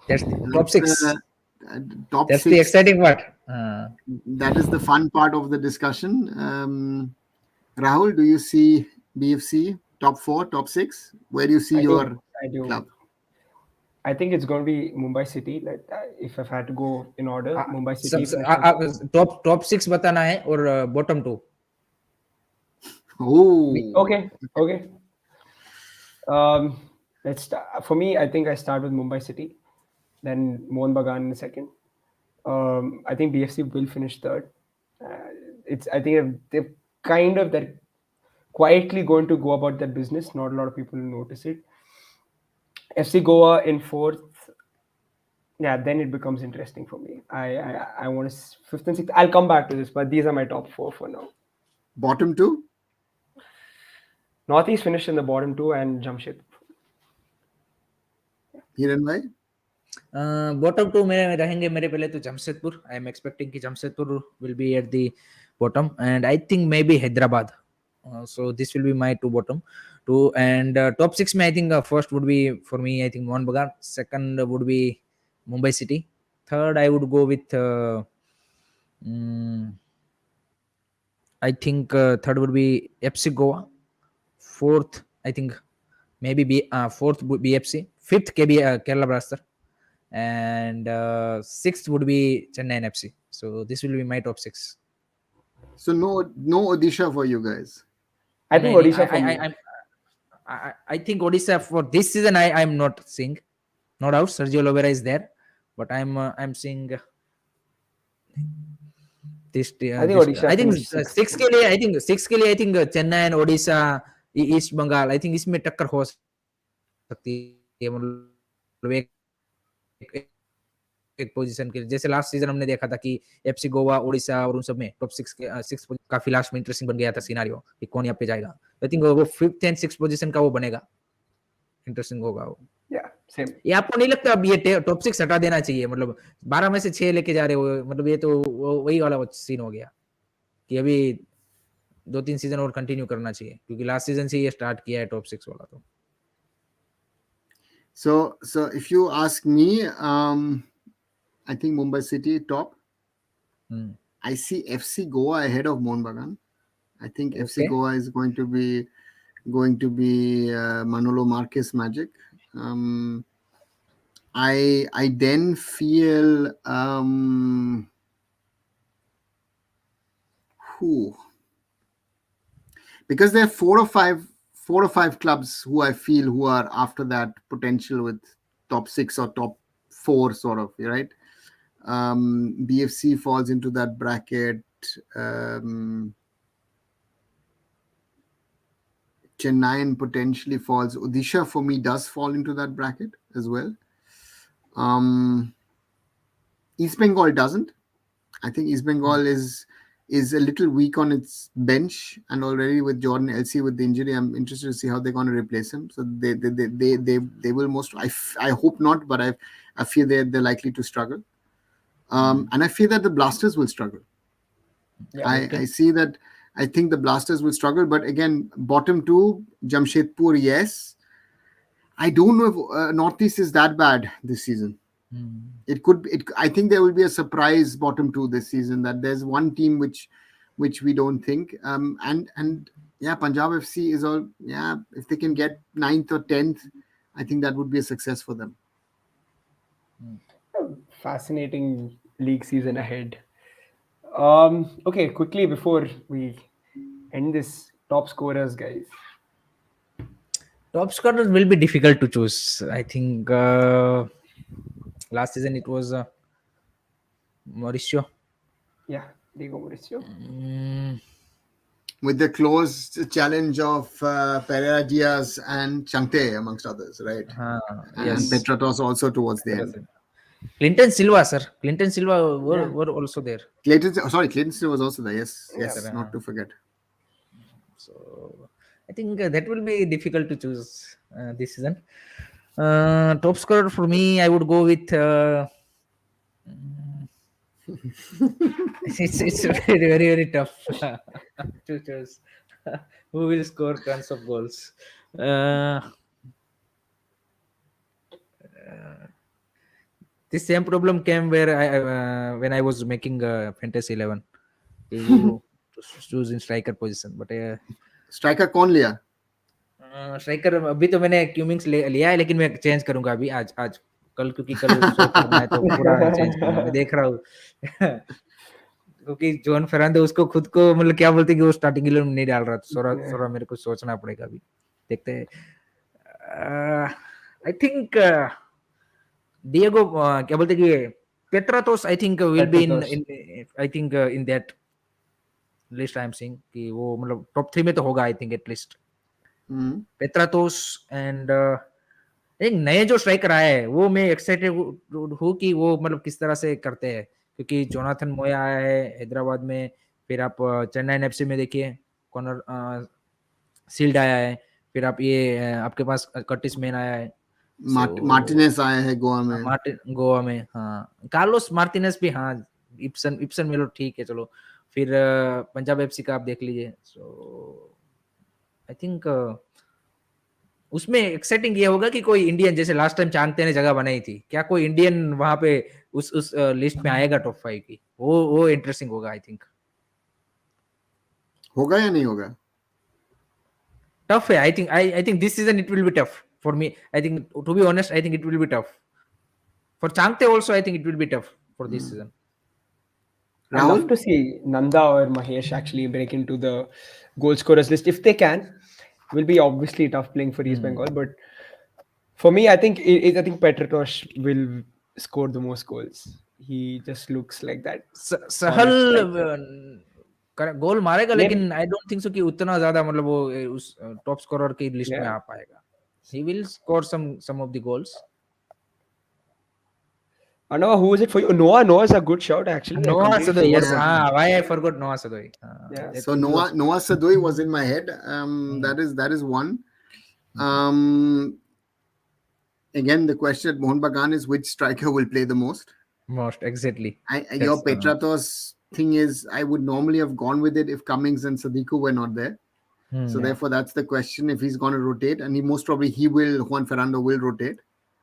That's top 6. Top That's 6. the exciting part. That is the fun part of the discussion. Rahul, do you see BFC top 4, top 6? Where do you see your club? I think it's going to be Mumbai City. Like, if I've had to go in order, Mumbai City. top 6 बताना है और bottom 2. Oh. Okay. Let's start. For me, I think I start with Mumbai City, then Mohun Bagan in second. I think BFC will finish third. I think they're quietly going to go about their business. Not a lot of people will notice it. FC Goa in fourth. Yeah, then it becomes interesting for me. I want to fifth and sixth. I'll come back to this, but these are my top 4 for now. Bottom 2? NorthEast finished in the bottom 2 and Jamshedpur. Hiran bhai? Bottom 2 में रहेंगे मेरे पहले तो Jamshedpur. I am expecting कि Jamshedpur will be at the bottom, and I think maybe Hyderabad. So this will be my 2 bottom 2, and top 6 में I think first would be for me, I think Mohun Bagan. Second would be Mumbai City. Third I would go with I think third would be FC Goa. Fourth I think maybe fourth would be BFC. Fifth Kerala Blasters, and sixth would be Chennaiyin FC. So this will be my top 6. So no Odisha for you guys. I think Odisha for me. I think Odisha for this season I'm not seeing. No doubt Sergio Lovera is there, but I'm seeing this. I think Odisha. I think 6 के लिए I think Chennai and Odisha, East Bengal, I think इसमें टक्कर हो सकती है, मतलब एक position के लिए। जैसे लास्ट सीजन हमने देखा था कि एफसी गोवा, ओडिशा और उन सब में टॉप 6 काफी लास्ट में इंटरेस्टिंग बन गया था सिनेरियो कि कौन यहाँ पे जाएगा। आई थिंक वो 5th एंड 6th पोजीशन का वो बनेगा, इंटरेस्टिंग होगा वो। Yeah, same. ये आपको नहीं लगता अब ये टॉप 6 हटा देना चाहिए? मतलब 12 में से 6 लेके जा रहे हो, मतलब ये तो वही वाला सीन हो गया कि अभी 2-3 सीजन और कंटिन्यू करना चाहिए, क्योंकि लास्ट सीजन से ये स्टार्ट किया है टॉप 6 वाला। तो So if you ask me, I think Mumbai City top. I see FC Goa ahead of Mohun Bagan. I think FC Goa is going to be Manolo Marquez magic. I then feel because there are four or five clubs who I feel who are after that potential with top 6 or top 4 sort of, right? BFC falls into that bracket. Chennaiyin potentially falls. Odisha for me does fall into that bracket as well. East Bengal doesn't. I think East Bengal is a little weak on its bench, and already with Jordan Elsey with the injury, I'm interested to see how they're going to replace him. So they will most. I hope not, but I fear they're likely to struggle. And I fear that the Blasters will struggle. Yeah, I see that. I think the Blasters will struggle, but again, bottom 2, Jamshedpur, yes. I don't know if NorthEast is that bad this season. It could. I think there will be a surprise bottom 2 this season. That there's one team which we don't think. And yeah, Punjab FC is all. Yeah, if they can get 9th or 10th, I think that would be a success for them. Fascinating league season ahead. Okay, quickly before we end this, top scorers, guys. Top scorers will be difficult to choose. I think last season it was Mauricio. Yeah, Diego Mauricio. With the close challenge of Pereira Diaz and Changte, amongst others, right? Yes. And Petratos also towards the end. Clinton Silva, sir. Clinton Silva were also there. Clinton Silva was also there. Yes, not to forget. So I think that will be difficult to choose this season. Top scorer for me, I would go with. It's very, very, very tough to choose who will score tons of goals. This same problem came where I when I was making Fantasy 11. To choose in striker position, but striker कौन लिया? Striker अभी तो मैंने Cummings लिया है, लेकिन मैं change करूंगा अभी आज कल, क्योंकि कल शो करना है तो पूरा चेंज करना मैं देख रहा हूँ। क्योंकि जॉन फर्नांडो उसको खुद को मतलब क्या बोलते कि वो स्टार्टिंग 11 में नहीं डाल रहा, तो थोड़ा मेरे को सोचना पड़ेगा अभी, देखते हैं। आई थिंक डिएगो क्या बोलते कि Petratos I think will be in that list I am seeing कि वो मतलब टॉप 3 में तो होगा I think at least. Petratos and एक नए जो स्ट्राइकर आए हैं वो मैं एक्साइटेड हूँ कि वो मतलब किस तरह से करते हैं, क्योंकि जोनाथन मोया आया है हैदराबाद में, फिर आप चेन्नई एफसी में देखिए कॉर्नर सील्ड आया है, फिर आप ये आपके पास कर्टिस मैन आया है, मार्टिनेस आया है गोवा में हाँ, कार्लोस मार्टिनेस भी हाँ, इप्सन मिलो ठीक है चलो, फिर पंजाब एफसी का आप देख लीजिए। सो आई थिंक उसमें एक्साइटिंग ये होगा कि कोई इंडियन, जैसे लास्ट टाइम चांगते ने जगह बनाई थी, क्या कोई इंडियन वहां पे उस लिस्ट में आएगा टॉप 5 की, वो इंटरेस्टिंग होगा। आई थिंक होगा या नहीं होगा, टफ है। I think this season it will be tough for me. I think to be honest I think it will be tough for Chhangte also. I think it will be tough for this season. I'd love to see Nanda or Mahesh actually break into the goal scorers list if they can. Will be obviously tough playing for East Bengal, but for me, I think Petratos will score the most goals. He just looks like that. सहल गोल मारेगा, लेकिन I don't think so कि उतना ज्यादा मतलब वो उस top scorer की list में आ पाएगा। He will score some of the goals. Noah, who is it for you? Noah's a good shout actually. I Noah completely Sadoi, forgot yes. about him. Why I forgot Noah Sadoi? Yeah. That So could be Noah also. Sadoi was in my head. That is one. Again, the question at Mohun Bagan is which striker will play the most. Most exactly. Your That's Petratos thing is, I would normally have gone with it if Cummings and Sadiku were not there. So therefore, that's the question. If he's going to rotate, and most probably Juan Fernando will rotate.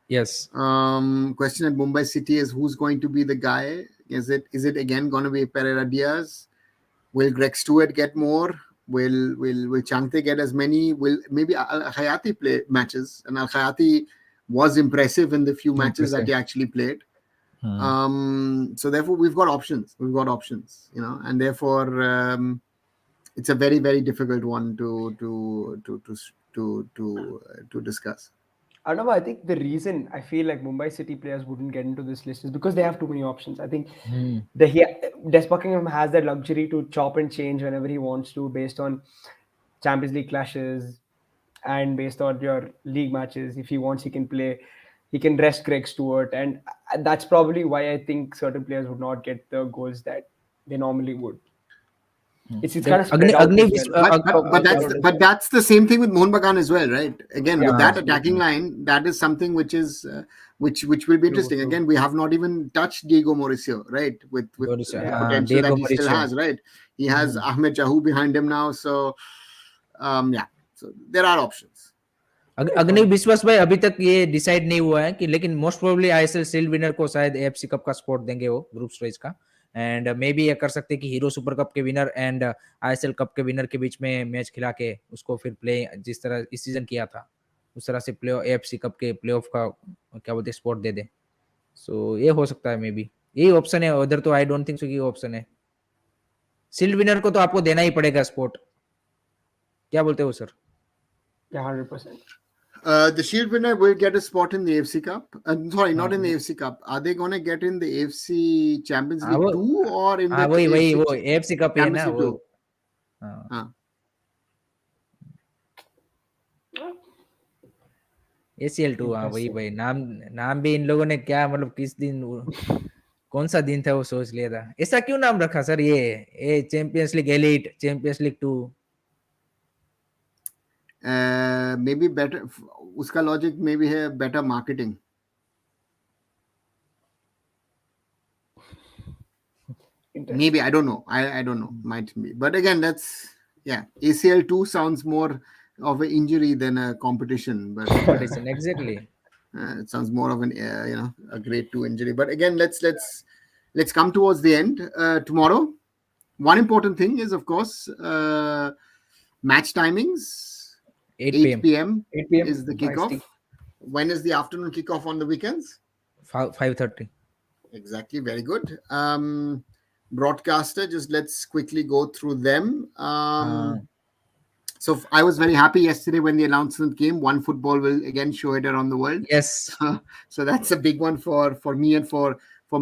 yes. Question at Mumbai City is who's going to be the guy? Is it again going to be Pereira Diaz? Will Greg Stewart get more? Will Changte get as many? Will maybe Al Hayati play matches? And Al Hayati was impressive in the few matches that he actually played. So therefore, we've got options. And therefore, it's a very, very difficult one to discuss. I don't know. I think the reason I feel like Mumbai City players wouldn't get into this list is because they have too many options. I think Des Buckingham has that luxury to chop and change whenever he wants to, based on Champions League clashes and based on your league matches. If he wants, he can play. He can rest Greg Stewart, and that's probably why I think certain players would not get the goals that they normally would. It's kind of spread out as well. But that's the same thing with Mohun Bagan as well, right? Again, with that attacking line, that is something which is which will be interesting. Again, we have not even touched Diego Mauricio, right? With the potential Diego that he still Mauricio. has, right? He has Ahmed Jahu behind him now, so so there are options. अग्नि विश्वास भाई अभी तक ये decide नहीं हुआ है कि, लेकिन most probably ISL shield winner को शायद एएफसी कप का स्पॉट देंगे वो ग्रुप स्टेज का, एंड मे बी ये कर सकते हैं कि हीरो सुपर कप के विनर एंड आईएसएल कप के विनर के बीच में मैच खिला के उसको फिर प्ले जिस तरह इस सीजन किया था उस तरह से प्ले एएफसी कप के प्लेऑफ का क्या बोलते हैं स्पॉट दे दे. सो ये हो सकता है, मे बी यही ऑप्शन है. उधर तो आई डोंट थिंक सो कि ऑप्शन है. शील्ड विनर को तो आपको देना ही पड़ेगा स्पॉट. क्या बोलते हो sir? Yeah, 100%. The Shield winner will get a spot in the AFC Cup. Sorry, not in the AFC Cup. Are they going to get in the AFC Champions League 2 or in the AFC Cup है ना वो. ACL 2 हाँ वही भाई. नाम भी इन लोगों ने क्या मतलब किस दिन कौन सा दिन था वो सोच लिया था. ऐसा क्यों नाम रखा सर? ये champions league elite, champions league 2. maybe better uska logic maybe है better marketing. Maybe I don't know. I don't know. Might be. But again, that's ACL 2 sounds more of an injury than a competition. But exactly. It sounds more of an a grade 2 injury. But again, let's come towards the end. Tomorrow, one important thing is of course match timings. 8 p.m. 8 p.m. is the kickoff. When is the afternoon kickoff on the weekends? 5:30. Exactly. Very good. Broadcaster, just let's quickly go through them. So I was very happy yesterday when the announcement came. One Football will again show it around the world. Yes. So that's a big one for me and for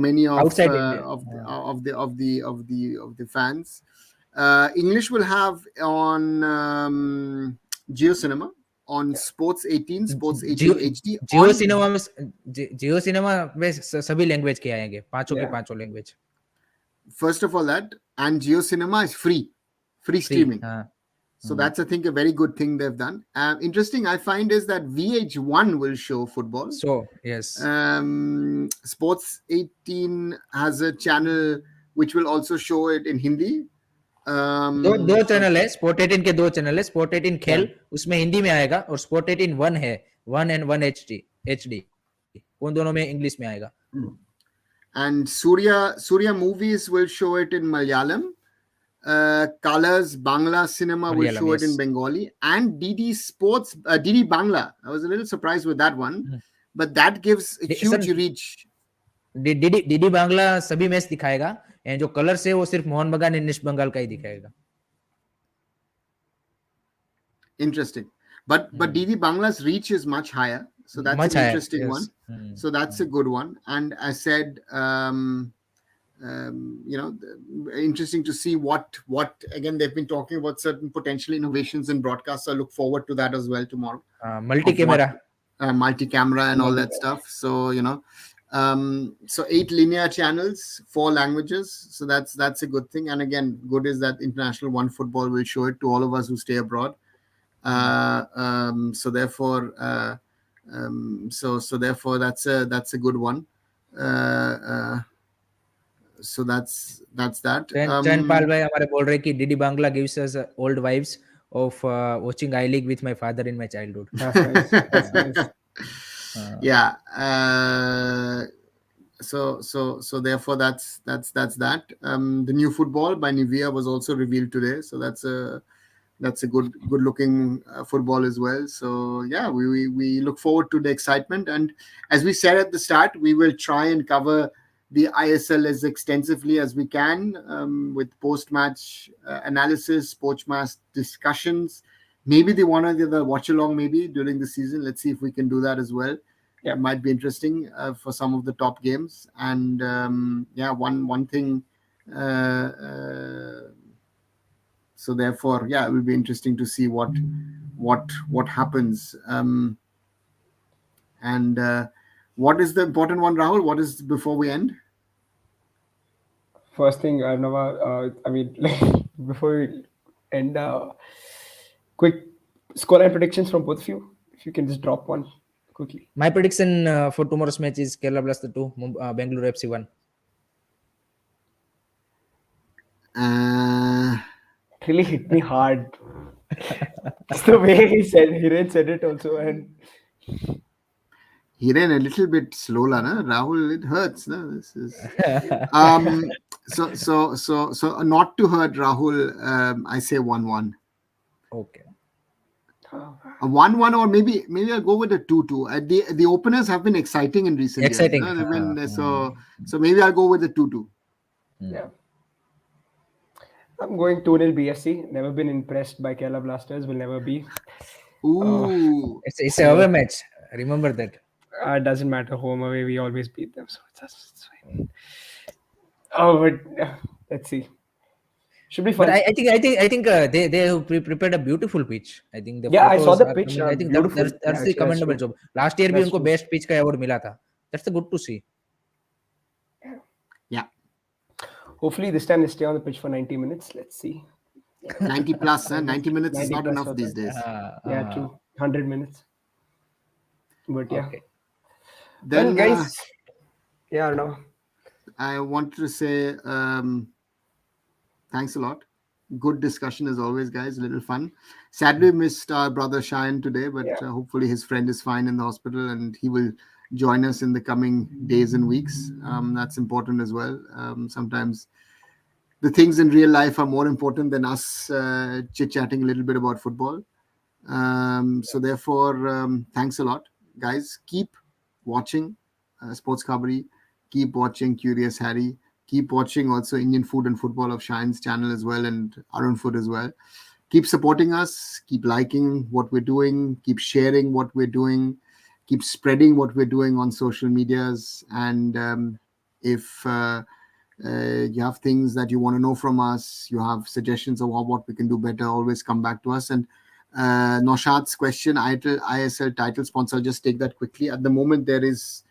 many of outside of the fans. English will have on Geo Cinema, on Sports 18 HD. Geo Cinema में सभी language के आएंगे, पांचों के पांचों language. First of all, that and Geo Cinema is free streaming. So that's I think a very good thing they've done. Interesting I find is that VH1 will show football. So yes. Sports 18 has a channel which will also show it in Hindi. दो channel है. Sport 18 के 2 channel है. Sport 18 खेल उसमें हिंदी में आएगा और sport 18 1 है, 1 and 1 HD. उन दोनों में इंग्लिश में आएगा. And Surya Movies will show it in Malayalam. Colors Bangla Cinema will show it in Bengali, and DD Sports DD Bangla. I was a little surprised with that one, but that gives a huge reach. DD Bangla सभी match दिखाएगा, and जो colours है वो सिर्फ मोहन बगान and east Bengal का ही दिखाएगा. Interesting, but DD Bangla's reach is much higher, so that's much an interesting one. So that's a good one. And I said interesting to see what again they've been talking about certain potential innovations in broadcasts. I look forward to that as well tomorrow. Multi-camera and all that stuff. So So 8 linear channels, 4 languages. So that's a good thing. And again, good is that International One Football will show it to all of us who stay abroad. So therefore, therefore that's a good one. So that's that. Chan Pal bhai हमारे बोल रहे कि Didi Bangla gives us old vibes of watching I League with my father in my childhood. That's nice. That's nice. Yeah. So therefore that's that. The new football by Nivea was also revealed today. So that's a good looking football as well. So yeah, we look forward to the excitement, and as we said at the start, we will try and cover the ISL as extensively as we can, with post-match analysis, post-match discussions, maybe the one or the other watch along maybe during the season. Let's see if we can do that as well. Yeah, it might be interesting for some of the top games. And one thing. So therefore, yeah, it will be interesting to see what happens. And what is the important one, Rahul? What is before we end? First thing, Arnava, before we end, quick scoreline predictions from both of you. If you can just drop one quickly. My prediction for tomorrow's match is Kerala Blasters 2, Bengaluru FC 1. It really hit me hard. It's the way Hiren said it also, and he ran a little bit slow, na Rahul. It hurts, na. This is so not to hurt Rahul. I say 1-1. Okay. A 1-1, or maybe I'll go with a 2-2. The openers have been exciting in recent years. So maybe I'll go with a 2-2. Yeah. I'm going 2-0 BFC. Never been impressed by Kerala Blasters. Will never be. Ooh. It's a away match. Remember that. It doesn't matter. Home away, we always beat them. So it's fine. Oh, but let's see. Should be fun. But I think they have prepared a beautiful pitch. I think the I saw the are pitch. coming. I think Beautiful. that's the commendable job. Last year भी उनको best pitch का award मिला था. That's the good to see. Yeah. Hopefully this time they stay on the pitch for 90 minutes. Let's see. 90 plus, 90 minutes 90 is not enough these days. Yeah, true. 100 minutes. But yeah. Okay. Then guys, I don't know. I want to say thanks a lot. Good discussion as always, guys. A little fun. Sadly, missed our brother Shayan today, but hopefully his friend is fine in the hospital and he will join us in the coming days and weeks. That's important as well. Sometimes the things in real life are more important than us chit-chatting a little bit about football. So therefore, thanks a lot, guys. Keep watching SportsKhabri. Keep watching Curious Harry. Keep watching also Indian Food and Football of Shine's channel as well, and Arun Food as well. Keep supporting us. Keep liking what we're doing. Keep sharing what we're doing. Keep spreading what we're doing on social medias. And if you have things that you want to know from us, you have suggestions of what we can do better, always come back to us. And Naushad's question, ISL title sponsor, I'll just take that quickly. At the moment, there is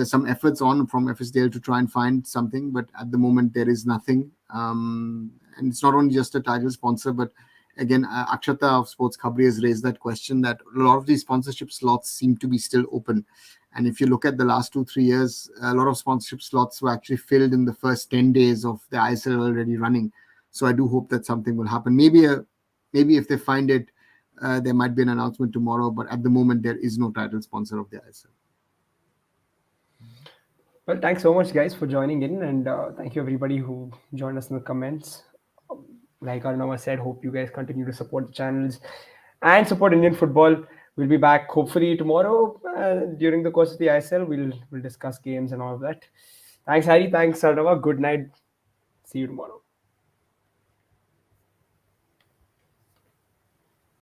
some efforts on from FSDL to try and find something, but at the moment, there is nothing. And it's not only just a title sponsor, but again, Akshata of SportsKhabri has raised that question that a lot of these sponsorship slots seem to be still open. And if you look at the last 2-3 years, a lot of sponsorship slots were actually filled in the first 10 days of the ISL already running. So I do hope that something will happen. Maybe if they find it, there might be an announcement tomorrow. But at the moment, there is no title sponsor of the ISL. Well, thanks so much, guys, for joining in. And thank you, everybody who joined us in the comments. Like Arnava said, hope you guys continue to support the channels and support Indian football. We'll be back hopefully tomorrow during the course of the ISL. We'll discuss games and all of that. Thanks, Harry. Thanks, Arnava. Good night. See you tomorrow.